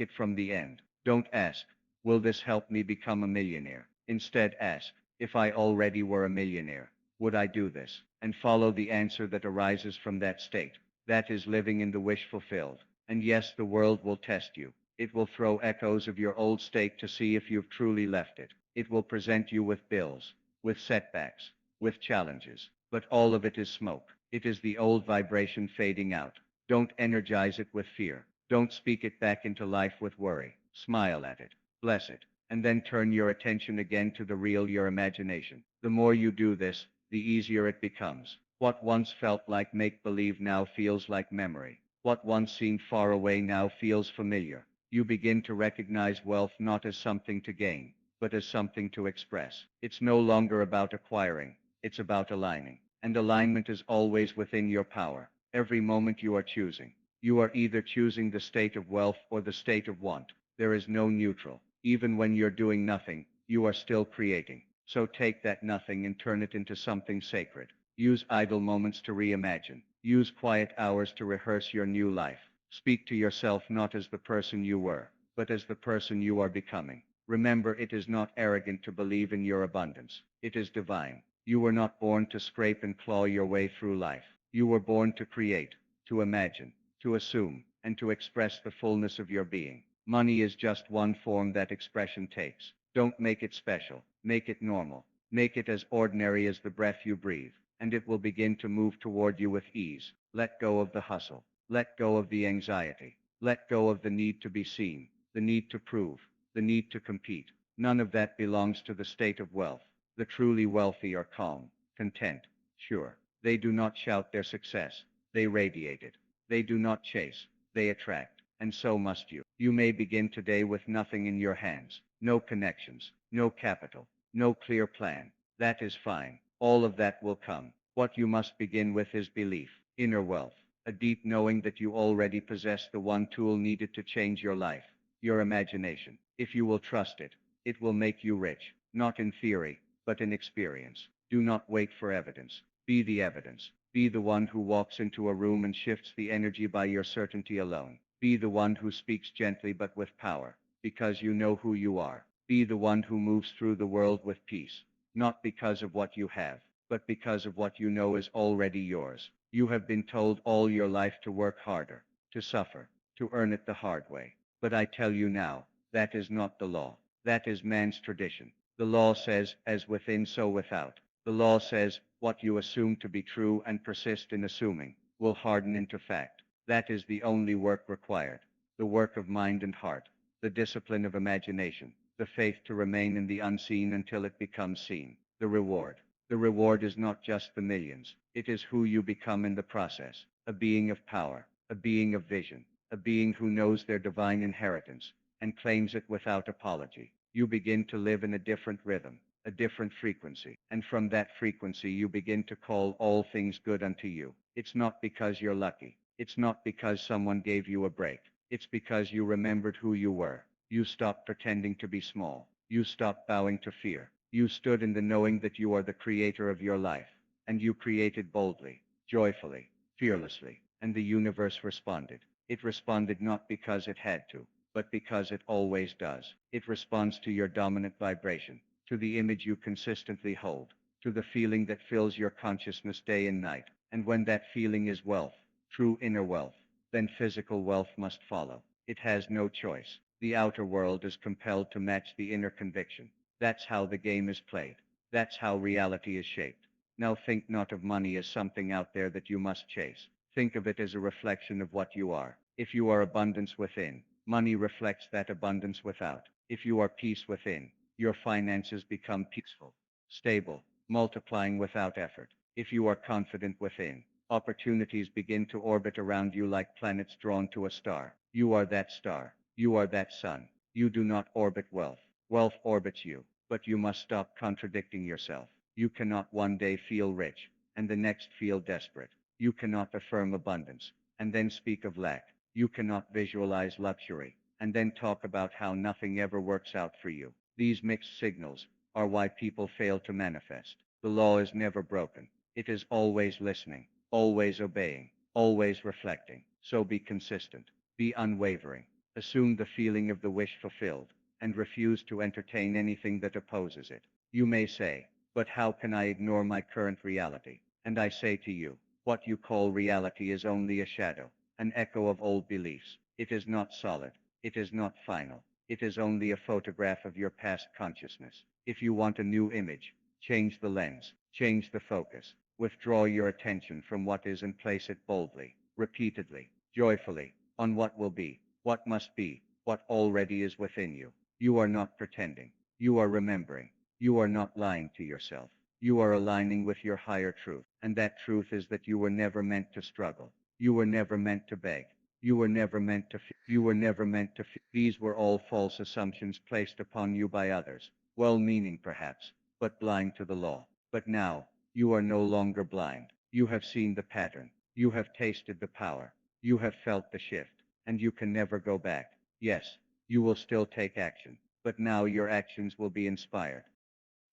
it from the end. Don't ask, will this help me become a millionaire? Instead ask, if I already were a millionaire, would I do this? And follow the answer that arises from that state. That is living in the wish fulfilled. And yes, the world will test you. It will throw echoes of your old state to see if you've truly left it. It will present you with bills, with setbacks, with challenges. But all of it is smoke. It is the old vibration fading out. Don't energize it with fear. Don't speak it back into life with worry. Smile at it. Bless it. And then turn your attention again to the real, your imagination. The more you do this, the easier it becomes. What once felt like make-believe now feels like memory. What once seemed far away now feels familiar. You begin to recognize wealth not as something to gain, but as something to express. It's no longer about acquiring, it's about aligning. And alignment is always within your power. Every moment you are choosing. You are either choosing the state of wealth or the state of want. There is no neutral. Even when you're doing nothing, you are still creating. So take that nothing and turn it into something sacred. Use idle moments to reimagine. Use quiet hours to rehearse your new life. Speak to yourself not as the person you were, but as the person you are becoming. Remember, it is not arrogant to believe in your abundance. It is divine. You were not born to scrape and claw your way through life. You were born to create, to imagine, to assume, and to express the fullness of your being. Money is just one form that expression takes. Don't make it special. Make it normal. Make it as ordinary as the breath you breathe, and it will begin to move toward you with ease. Let go of the hustle. Let go of the anxiety. Let go of the need to be seen, the need to prove, the need to compete. None of that belongs to the state of wealth. The truly wealthy are calm, content, sure. They do not shout their success. They radiate it. They do not chase. They attract. And so must you. You may begin today with nothing in your hands. No connections. No capital. No clear plan. That is fine. All of that will come. What you must begin with is belief, inner wealth, a deep knowing that you already possess the one tool needed to change your life, your imagination. If you will trust it, it will make you rich, not in theory, but in experience. Do not wait for evidence. Be the evidence. Be the one who walks into a room and shifts the energy by your certainty alone. Be the one who speaks gently but with power, because you know who you are. Be the one who moves through the world with peace, not because of what you have, but because of what you know is already yours. You have been told all your life to work harder, to suffer, to earn it the hard way. But I tell you now, that is not the law. That is man's tradition. The law says, as within so without. The law says, what you assume to be true and persist in assuming, will harden into fact. That is the only work required. The work of mind and heart, the discipline of imagination, the faith to remain in the unseen until it becomes seen. The reward. The reward is not just the millions. It is who you become in the process. A being of power, a being of vision, a being who knows their divine inheritance and claims it without apology. You begin to live in a different rhythm, a different frequency, and from that frequency you begin to call all things good unto you. It's not because you're lucky. It's not because someone gave you a break. It's because you remembered who you were. You stopped pretending to be small. You stopped bowing to fear. You stood in the knowing that you are the creator of your life, and you created boldly, joyfully, fearlessly, and the universe responded. It responded not because it had to, but because it always does. It responds to your dominant vibration, to the image you consistently hold, to the feeling that fills your consciousness day and night. And when that feeling is wealth, true inner wealth, then physical wealth must follow. It has no choice. The outer world is compelled to match the inner conviction. That's how the game is played. That's how reality is shaped. Now think not of money as something out there that you must chase. Think of it as a reflection of what you are. If you are abundance within, money reflects that abundance without. If you are peace within, your finances become peaceful, stable, multiplying without effort. If you are confident within, opportunities begin to orbit around you like planets drawn to a star. You are that star. You are that sun. You do not orbit wealth. Wealth orbits you. But you must stop contradicting yourself. You cannot one day feel rich, and the next feel desperate. You cannot affirm abundance, and then speak of lack. You cannot visualize luxury, and then talk about how nothing ever works out for you. These mixed signals are why people fail to manifest. The law is never broken. It is always listening, always obeying, always reflecting. So be consistent, be unwavering. Assume the feeling of the wish fulfilled, and refuse to entertain anything that opposes it. You may say, but how can I ignore my current reality? And I say to you, what you call reality is only a shadow, an echo of old beliefs. It is not solid. It is not final. It is only a photograph of your past consciousness. If you want a new image, change the lens, change the focus. Withdraw your attention from what is and place it boldly, repeatedly, joyfully, on what will be, what must be, what already is within you. You are not pretending. You are remembering. You are not lying to yourself. You are aligning with your higher truth. And that truth is that you were never meant to struggle. You were never meant to beg. You were never meant to These were all false assumptions placed upon you by others, well-meaning perhaps, but blind to the law. But now, you are no longer blind. You have seen the pattern. You have tasted the power. You have felt the shift, and you can never go back. Yes, you will still take action, but now your actions will be inspired.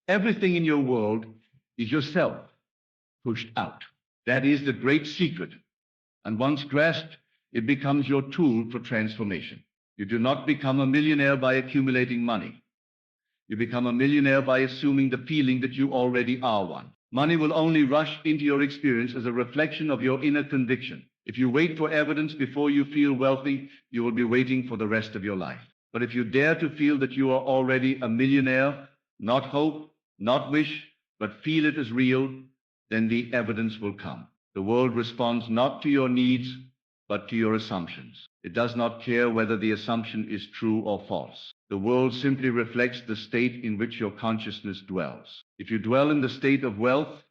Everything in your world is yourself pushed out. That is the great secret. And once grasped, it becomes your tool for transformation. You do not become a millionaire by accumulating money. You become a millionaire by assuming the feeling that you already are one. Money will only rush into your experience as a reflection of your inner conviction. If you wait for evidence before you feel wealthy, you will be waiting for the rest of your life. But if you dare to feel that you are already a millionaire, not hope, not wish, but feel it as real, then the evidence will come. The world responds not to your needs, but to your assumptions. It does not care whether the assumption is true or false. The world simply reflects the state in which your consciousness dwells. If you dwell in the state of wealth,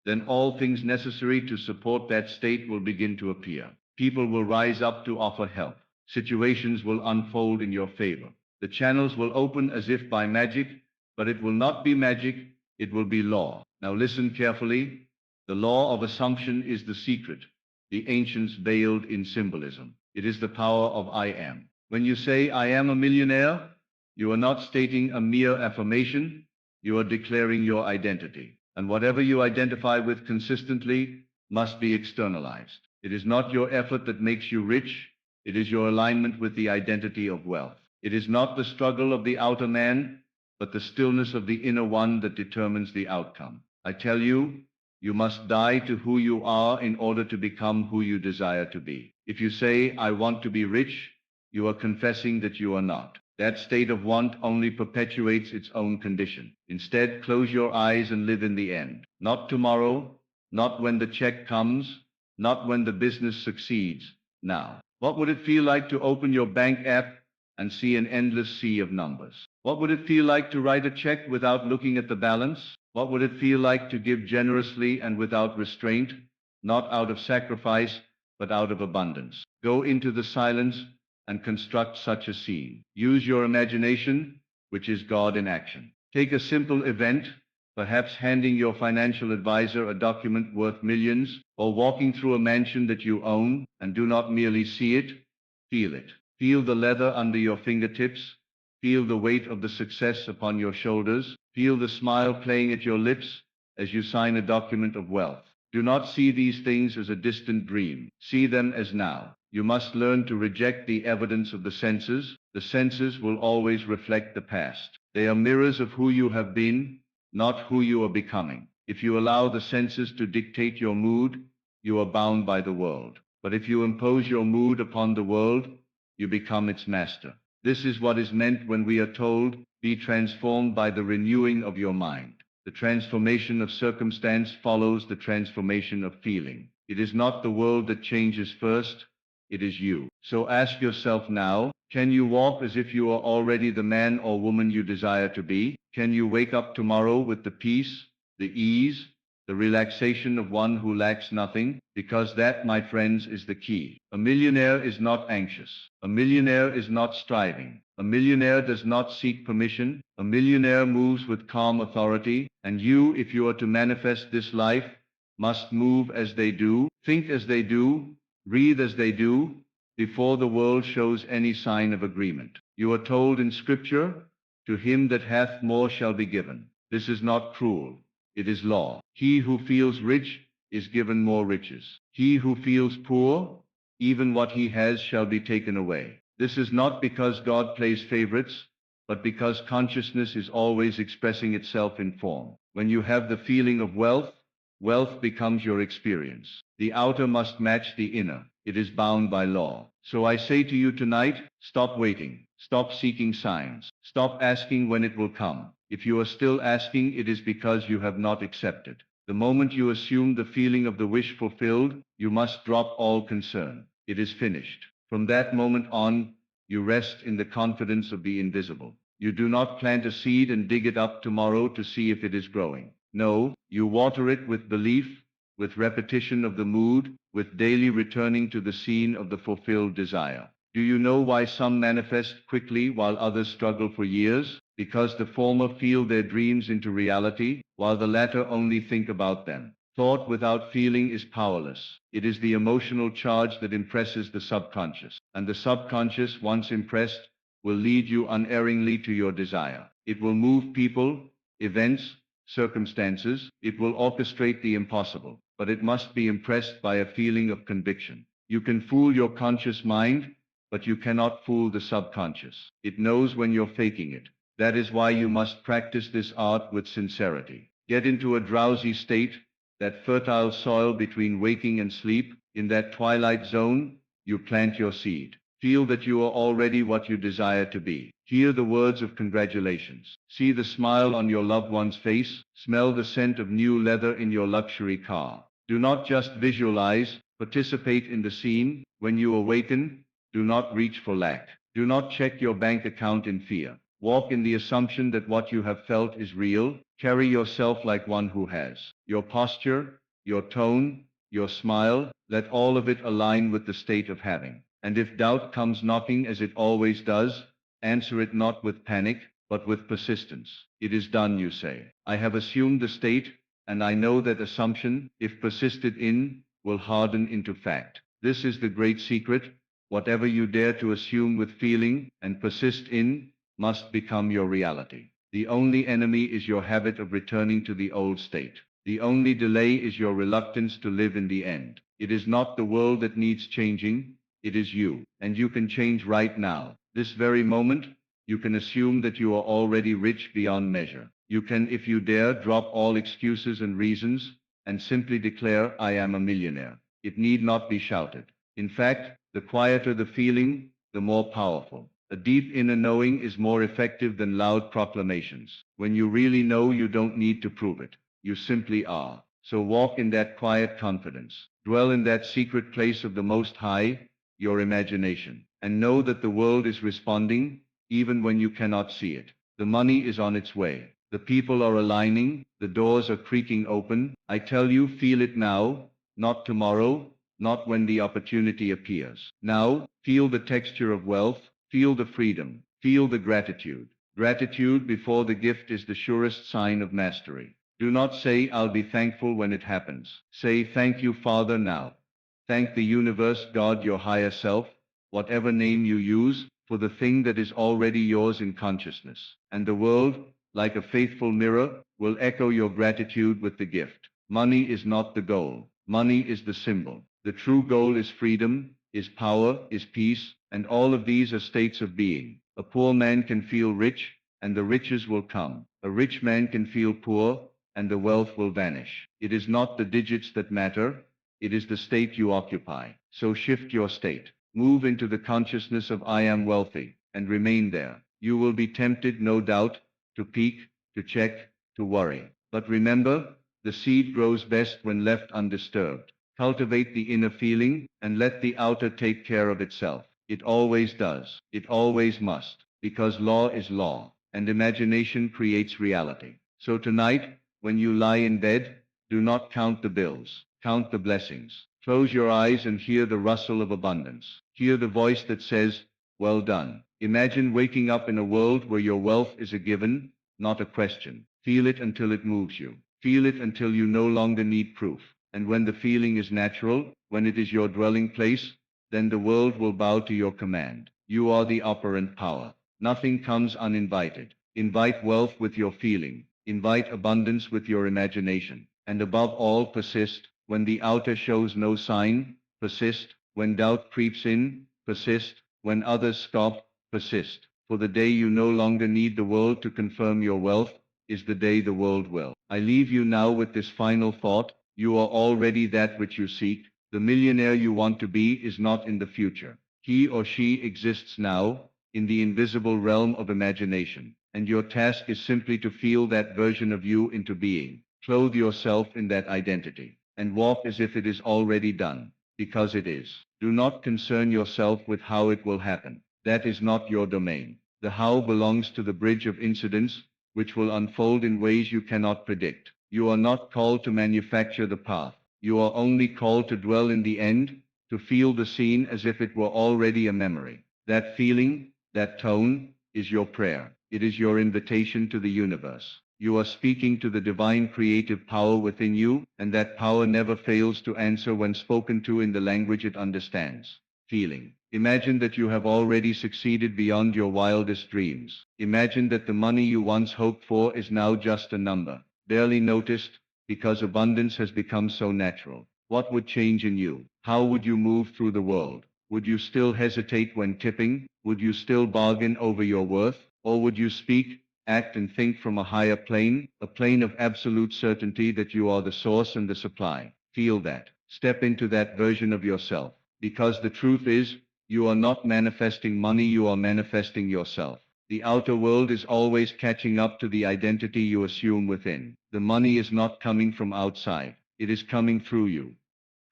then all things necessary to support that state will begin to appear. People will rise up to offer help. Situations will unfold in your favor. The channels will open as if by magic, but it will not be magic, it will be law. Now listen carefully. The law of assumption is the secret, the ancients veiled in symbolism. It is the power of I am. When you say, I am a millionaire, you are not stating a mere affirmation, you are declaring your identity. And whatever you identify with consistently must be externalized. It is not your effort that makes you rich, it is your alignment with the identity of wealth. It is not the struggle of the outer man, but the stillness of the inner one that determines the outcome. I tell you, you must die to who you are in order to become who you desire to be. If you say, I want to be rich, you are confessing that you are not. That state of want only perpetuates its own condition. Instead, close your eyes and live in the end. Not tomorrow, not when the check comes, not when the business succeeds. Now, what would it feel like to open your bank app and see an endless sea of numbers? What would it feel like to write a check without looking at the balance? What would it feel like to give generously and without restraint, not out of sacrifice, but out of abundance? Go into the silence and construct such a scene. Use your imagination, which is God in action. Take a simple event, perhaps handing your financial advisor a document worth millions, or walking through a mansion that you own, and do not merely see it, feel it. Feel the leather under your fingertips. Feel the weight of the success upon your shoulders. Feel the smile playing at your lips as you sign a document of wealth. Do not see these things as a distant dream. See them as now. You must learn to reject the evidence of the senses. The senses will always reflect the past. They are mirrors of who you have been, not who you are becoming. If you allow the senses to dictate your mood, you are bound by the world. But if you impose your mood upon the world, you become its master. This is what is meant when we are told, be transformed by the renewing of your mind. The transformation of circumstance follows the transformation of feeling. It is not the world that changes first, it is you. So ask yourself now, can you walk as if you are already the man or woman you desire to be? Can you wake up tomorrow with the peace, the ease, the relaxation of one who lacks nothing? Because that, my friends, is the key. A millionaire is not anxious. A millionaire is not striving. A millionaire does not seek permission. A millionaire moves with calm authority. And you, if you are to manifest this life, must move as they do, think as they do, breathe as they do, before the world shows any sign of agreement. You are told in Scripture, to him that hath more shall be given. This is not cruel. It is law. He who feels rich is given more riches. He who feels poor, even what he has shall be taken away. This is not because God plays favorites, but because consciousness is always expressing itself in form. When you have the feeling of wealth, wealth becomes your experience. The outer must match the inner. It is bound by law. So I say to you tonight, stop waiting. Stop seeking signs. Stop asking when it will come. If you are still asking, it is because you have not accepted. The moment you assume the feeling of the wish fulfilled, you must drop all concern. It is finished. From that moment on, you rest in the confidence of the invisible. You do not plant a seed and dig it up tomorrow to see if it is growing. No, you water it with belief, with repetition of the mood, with daily returning to the scene of the fulfilled desire. Do you know why some manifest quickly while others struggle for years? Because the former feel their dreams into reality, while the latter only think about them. Thought without feeling is powerless. It is the emotional charge that impresses the subconscious. And the subconscious, once impressed, will lead you unerringly to your desire. It will move people, events, circumstances. It will orchestrate the impossible. But it must be impressed by a feeling of conviction. You can fool your conscious mind, but you cannot fool the subconscious. It knows when you're faking it. That is why you must practice this art with sincerity. Get into a drowsy state, that fertile soil between waking and sleep. In that twilight zone, you plant your seed. Feel that you are already what you desire to be. Hear the words of congratulations. See the smile on your loved one's face. Smell the scent of new leather in your luxury car. Do not just visualize, participate in the scene. When you awaken, do not reach for lack. Do not check your bank account in fear. Walk in the assumption that what you have felt is real. Carry yourself like one who has. Your posture, your tone, your smile, let all of it align with the state of having. And if doubt comes knocking as it always does, answer it not with panic, but with persistence. It is done, you say. I have assumed the state, and I know that assumption, if persisted in, will harden into fact. This is the great secret. Whatever you dare to assume with feeling and persist in, must become your reality. The only enemy is your habit of returning to the old state. The only delay is your reluctance to live in the end. It is not the world that needs changing, it is you. And you can change right now. This very moment, you can assume that you are already rich beyond measure. You can, if you dare, drop all excuses and reasons, and simply declare, I am a millionaire. It need not be shouted. In fact, the quieter the feeling, the more powerful. A deep inner knowing is more effective than loud proclamations. When you really know, you don't need to prove it. You simply are. So walk in that quiet confidence. Dwell in that secret place of the Most High, your imagination. And know that the world is responding, even when you cannot see it. The money is on its way. The people are aligning. The doors are creaking open. I tell you, feel it now, not tomorrow, not when the opportunity appears. Now, feel the texture of wealth. Feel the freedom. Feel the gratitude. Gratitude before the gift is the surest sign of mastery. Do not say, I'll be thankful when it happens. Say, thank you, Father, now. Thank the universe, God, your higher self, whatever name you use, for the thing that is already yours in consciousness. And the world, like a faithful mirror, will echo your gratitude with the gift. Money is not the goal. Money is the symbol. The true goal is freedom, is power, is peace, and all of these are states of being. A poor man can feel rich, and the riches will come. A rich man can feel poor, and the wealth will vanish. It is not the digits that matter, it is the state you occupy. So shift your state. Move into the consciousness of I am wealthy, and remain there. You will be tempted, no doubt, to peek, to check, to worry. But remember, the seed grows best when left undisturbed. Cultivate the inner feeling, and let the outer take care of itself. It always does. It always must. Because law is law, and imagination creates reality. So tonight, when you lie in bed, do not count the bills. Count the blessings. Close your eyes and hear the rustle of abundance. Hear the voice that says, well done. Imagine waking up in a world where your wealth is a given, not a question. Feel it until it moves you. Feel it until you no longer need proof. And when the feeling is natural, when it is your dwelling place, then the world will bow to your command. You are the operant power. Nothing comes uninvited. Invite wealth with your feeling. Invite abundance with your imagination. And above all, persist. When the outer shows no sign, persist. When doubt creeps in, persist. When others scoff, persist. For the day you no longer need the world to confirm your wealth is the day the world will. I leave you now with this final thought. You are already that which you seek. The millionaire you want to be is not in the future. He or she exists now, in the invisible realm of imagination. And your task is simply to feel that version of you into being. Clothe yourself in that identity, and walk as if it is already done, because it is. Do not concern yourself with how it will happen. That is not your domain. The how belongs to the bridge of incidents, which will unfold in ways you cannot predict. You are not called to manufacture the path. You are only called to dwell in the end, to feel the scene as if it were already a memory. That feeling, that tone, is your prayer. It is your invitation to the universe. You are speaking to the divine creative power within you, and that power never fails to answer when spoken to in the language it understands. Feeling. Imagine that you have already succeeded beyond your wildest dreams. Imagine that the money you once hoped for is now just a number, barely noticed, because abundance has become so natural. What would change in you? How would you move through the world? Would you still hesitate when tipping? Would you still bargain over your worth? Or would you speak, Act and think from a higher plane, a plane of absolute certainty that you are the source and the supply. Feel that. Step into that version of yourself. Because the truth is, you are not manifesting money, you are manifesting yourself. The outer world is always catching up to the identity you assume within. The money is not coming from outside. It is coming through you,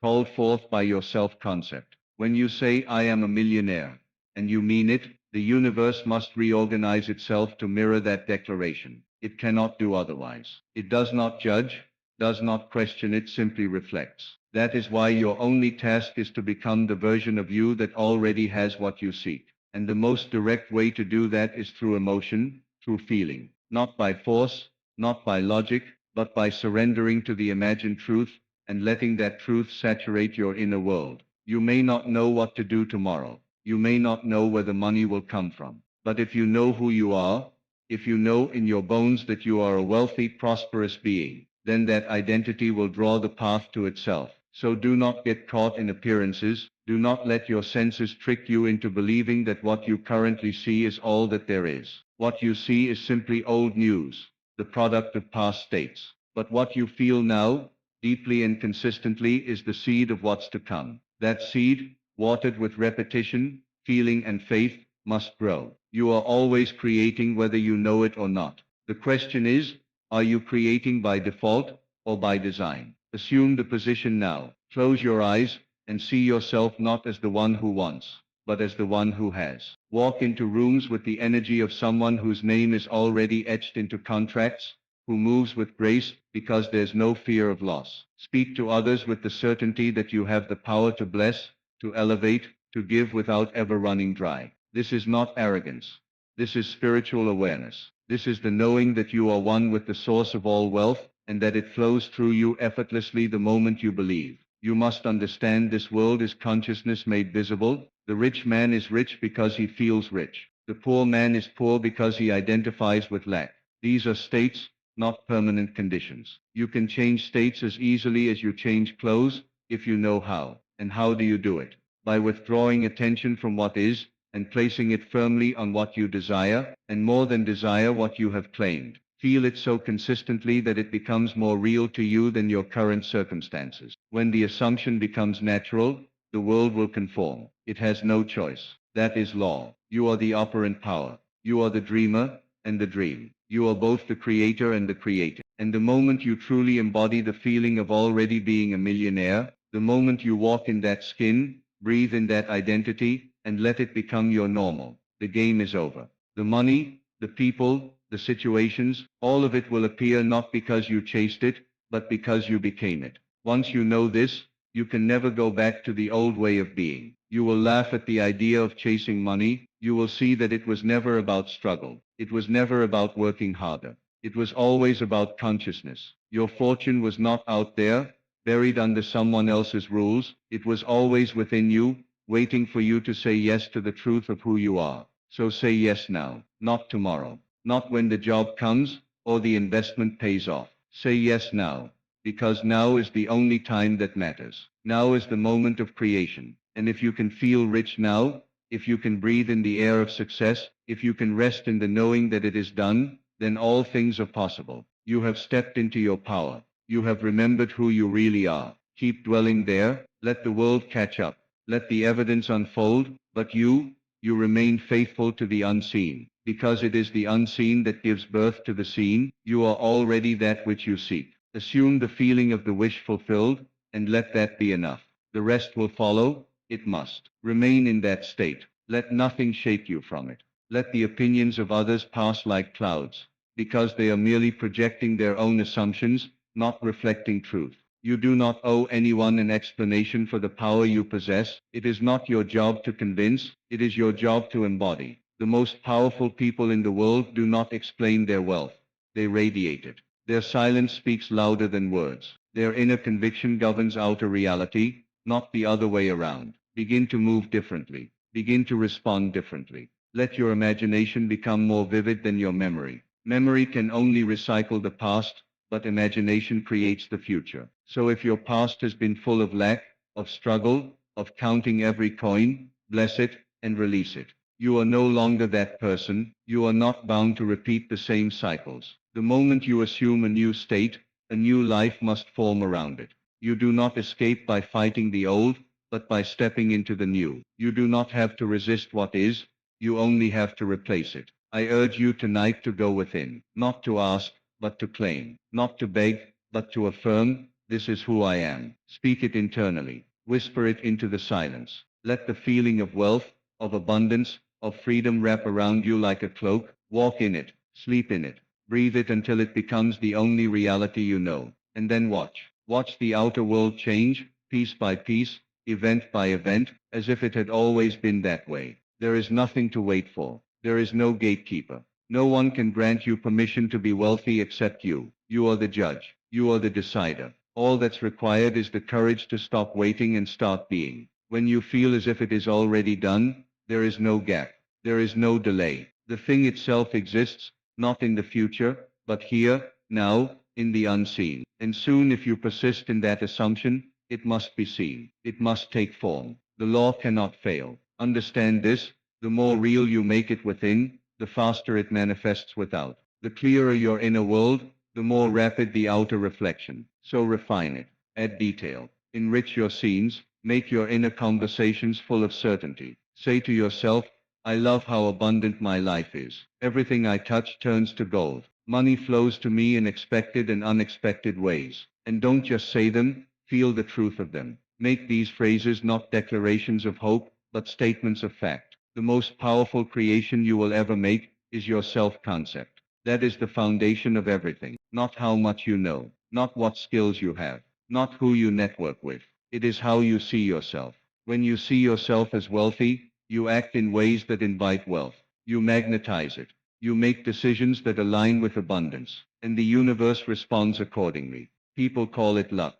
called forth by your self-concept. When you say, I am a millionaire, and you mean it, the universe must reorganize itself to mirror that declaration. It cannot do otherwise. It does not judge, does not question, it simply reflects. That is why your only task is to become the version of you that already has what you seek. And the most direct way to do that is through emotion, through feeling. Not by force, not by logic, but by surrendering to the imagined truth and letting that truth saturate your inner world. You may not know what to do tomorrow. You may not know where the money will come from. But if you know who you are, if you know in your bones that you are a wealthy, prosperous being, then that identity will draw the path to itself. So do not get caught in appearances. Do not let your senses trick you into believing that what you currently see is all that there is. What you see is simply old news, the product of past states. But what you feel now, deeply and consistently, is the seed of what's to come. That seed, watered with repetition, feeling and faith, must grow. You are always creating whether you know it or not. The question is, are you creating by default or by design? Assume the position now. Close your eyes and see yourself not as the one who wants, but as the one who has. Walk into rooms with the energy of someone whose name is already etched into contracts, who moves with grace because there's no fear of loss. Speak to others with the certainty that you have the power to bless, to elevate, to give without ever running dry. This is not arrogance. This is spiritual awareness. This is the knowing that you are one with the source of all wealth, and that it flows through you effortlessly the moment you believe. You must understand this world is consciousness made visible. The rich man is rich because he feels rich. The poor man is poor because he identifies with lack. These are states, not permanent conditions. You can change states as easily as you change clothes, if you know how. And how do you do it? By withdrawing attention from what is, and placing it firmly on what you desire, and more than desire, what you have claimed. Feel it so consistently that it becomes more real to you than your current circumstances. When the assumption becomes natural, the world will conform. It has no choice. That is law. You are the operant power. You are the dreamer and the dream. You are both the creator and the created. And the moment you truly embody the feeling of already being a millionaire, the moment you walk in that skin, breathe in that identity, and let it become your normal, the game is over. The money, the people, the situations, all of it will appear not because you chased it, but because you became it. Once you know this, you can never go back to the old way of being. You will laugh at the idea of chasing money. You will see that it was never about struggle. It was never about working harder. It was always about consciousness. Your fortune was not out there, buried under someone else's rules. It was always within you, waiting for you to say yes to the truth of who you are. So say yes now, not tomorrow, not when the job comes or the investment pays off. Say yes now, because now is the only time that matters. Now is the moment of creation. And if you can feel rich now, if you can breathe in the air of success, if you can rest in the knowing that it is done, then all things are possible. You have stepped into your power. You have remembered who you really are. Keep dwelling there. Let the world catch up. Let the evidence unfold, but you remain faithful to the unseen, because it is the unseen that gives birth to the seen. You are already that which you seek. Assume the feeling of the wish fulfilled, and let that be enough. The rest will follow. It must. Remain in that state. Let nothing shake you from it. Let the opinions of others pass like clouds, because they are merely projecting their own assumptions, not reflecting truth. You do not owe anyone an explanation for the power you possess. It is not your job to convince, it is your job to embody. The most powerful people in the world do not explain their wealth. They radiate it. Their silence speaks louder than words. Their inner conviction governs outer reality, not the other way around. Begin to move differently. Begin to respond differently. Let your imagination become more vivid than your memory. Memory can only recycle the past, but imagination creates the future. So if your past has been full of lack, of struggle, of counting every coin, bless it and release it. You are no longer that person. You are not bound to repeat the same cycles. The moment you assume a new state, a new life must form around it. You do not escape by fighting the old, but by stepping into the new. You do not have to resist what is, you only have to replace it. I urge you tonight to go within, not to ask, but to claim, not to beg, but to affirm, this is who I am. Speak it internally, whisper it into the silence. Let the feeling of wealth, of abundance, of freedom wrap around you like a cloak. Walk in it, sleep in it, breathe it until it becomes the only reality you know. And then watch. Watch the outer world change, piece by piece, event by event, as if it had always been that way. There is nothing to wait for. There is no gatekeeper. No one can grant you permission to be wealthy except you. You are the judge. You are the decider. All that's required is the courage to stop waiting and start being. When you feel as if it is already done, there is no gap. There is no delay. The thing itself exists, not in the future, but here, now, in the unseen. And soon, if you persist in that assumption, it must be seen. It must take form. The law cannot fail. Understand this, the more real you make it within, the faster it manifests without. The clearer your inner world, the more rapid the outer reflection. So refine it, add detail, enrich your scenes, make your inner conversations full of certainty. Say to yourself, I love how abundant my life is. Everything I touch turns to gold. Money flows to me in expected and unexpected ways. And don't just say them, feel the truth of them. Make these phrases not declarations of hope, but statements of fact. The most powerful creation you will ever make is your self-concept. That is the foundation of everything. Not how much you know, not what skills you have, not who you network with. It is how you see yourself. When you see yourself as wealthy, you act in ways that invite wealth. You magnetize it. You make decisions that align with abundance, and the universe responds accordingly. People call it luck,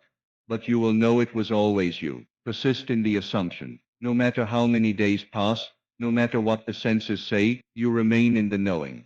but you will know it was always you. Persist in the assumption. No matter how many days pass, no matter what the senses say, you remain in the knowing.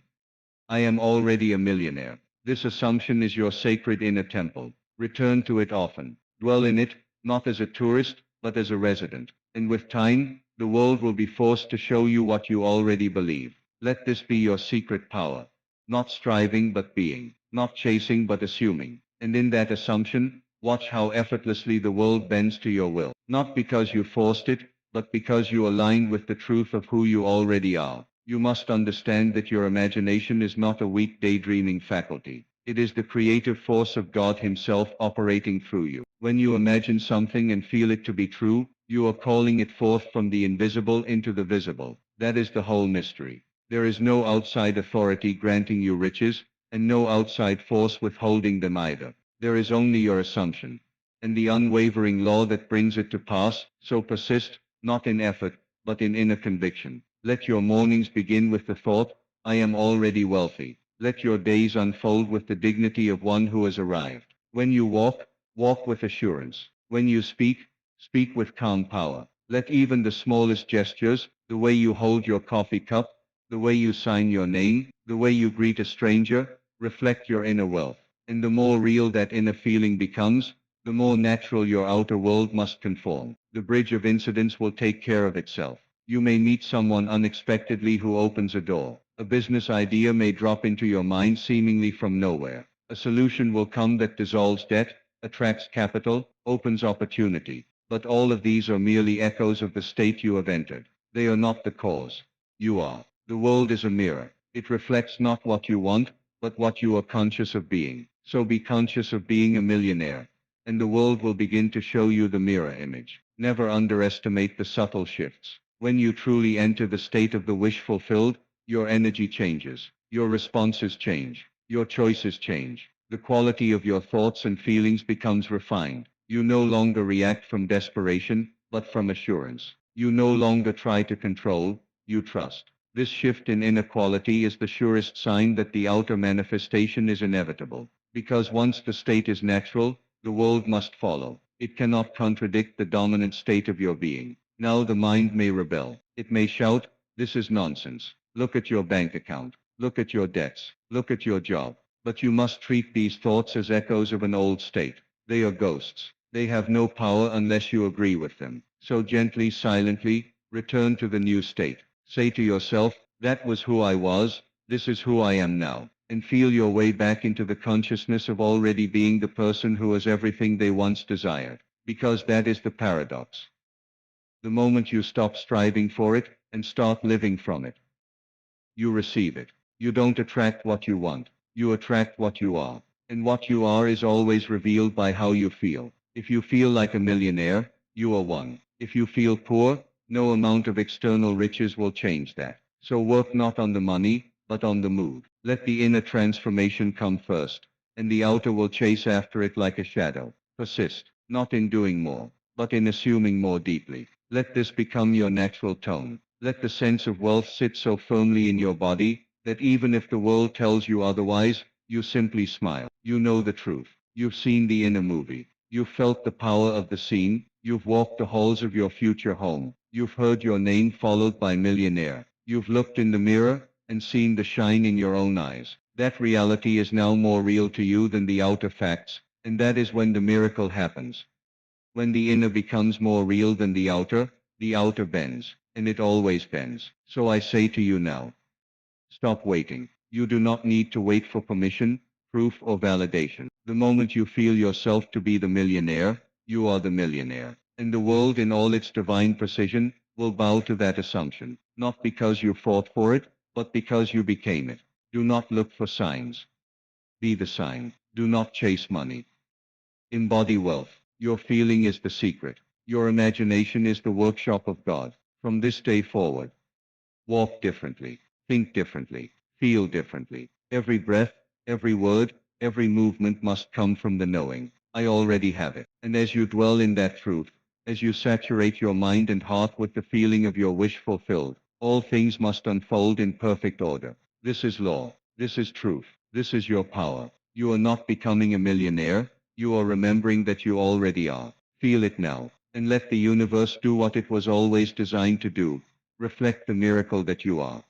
I am already a millionaire. This assumption is your sacred inner temple. Return to it often. Dwell in it, not as a tourist, but as a resident. And with time, the world will be forced to show you what you already believe. Let this be your secret power. Not striving but being. Not chasing but assuming. And in that assumption, watch how effortlessly the world bends to your will. Not because you forced it, but because you aligned with the truth of who you already are. You must understand that your imagination is not a weak daydreaming faculty. It is the creative force of God Himself operating through you. When you imagine something and feel it to be true, you are calling it forth from the invisible into the visible. That is the whole mystery. There is no outside authority granting you riches, and no outside force withholding them either. There is only your assumption, and the unwavering law that brings it to pass. So persist, not in effort, but in inner conviction. Let your mornings begin with the thought, I am already wealthy. Let your days unfold with the dignity of one who has arrived. When you walk, walk with assurance. When you speak, speak with calm power. Let even the smallest gestures, the way you hold your coffee cup, the way you sign your name, the way you greet a stranger, reflect your inner wealth. And the more real that inner feeling becomes, the more natural your outer world must conform. The bridge of incidents will take care of itself. You may meet someone unexpectedly who opens a door. A business idea may drop into your mind seemingly from nowhere. A solution will come that dissolves debt, attracts capital, opens opportunity. But all of these are merely echoes of the state you have entered. They are not the cause. You are. The world is a mirror. It reflects not what you want, but what you are conscious of being. So be conscious of being a millionaire, and the world will begin to show you the mirror image. Never underestimate the subtle shifts. When you truly enter the state of the wish fulfilled, your energy changes, your responses change, your choices change. The quality of your thoughts and feelings becomes refined. You no longer react from desperation, but from assurance. You no longer try to control, you trust. This shift in inner quality is the surest sign that the outer manifestation is inevitable. Because once the state is natural, the world must follow. It cannot contradict the dominant state of your being. Now the mind may rebel. It may shout, this is nonsense. Look at your bank account. Look at your debts. Look at your job. But you must treat these thoughts as echoes of an old state. They are ghosts. They have no power unless you agree with them. So gently, silently, return to the new state. Say to yourself, that was who I was, this is who I am now, and feel your way back into the consciousness of already being the person who has everything they once desired. Because that is the paradox. The moment you stop striving for it and start living from it, you receive it. You don't attract what you want, you attract what you are. And what you are is always revealed by how you feel. If you feel like a millionaire, you are one. If you feel poor, no amount of external riches will change that. So work not on the money, but on the mood. Let the inner transformation come first, and the outer will chase after it like a shadow. Persist, not in doing more, but in assuming more deeply. Let this become your natural tone. Let the sense of wealth sit so firmly in your body that even if the world tells you otherwise, you simply smile. You know the truth. You've seen the inner movie. You've felt the power of the scene. You've walked the halls of your future home. You've heard your name followed by millionaire. You've looked in the mirror and seen the shine in your own eyes. That reality is now more real to you than the outer facts, and that is when the miracle happens. When the inner becomes more real than the outer bends, and it always bends. So I say to you now, stop waiting. You do not need to wait for permission, proof or validation. The moment you feel yourself to be the millionaire, you are the millionaire. And the world in all its divine precision will bow to that assumption, not because you fought for it, but because you became it. Do not look for signs. Be the sign. Do not chase money. Embody wealth. Your feeling is the secret. Your imagination is the workshop of God. From this day forward, walk differently, think differently, feel differently. Every breath, every word, every movement must come from the knowing, I already have it. And as you dwell in that truth, as you saturate your mind and heart with the feeling of your wish fulfilled, all things must unfold in perfect order. This is law. This is truth. This is your power. You are not becoming a millionaire. You are remembering that you already are. Feel it now, and let the universe do what it was always designed to do. Reflect the miracle that you are.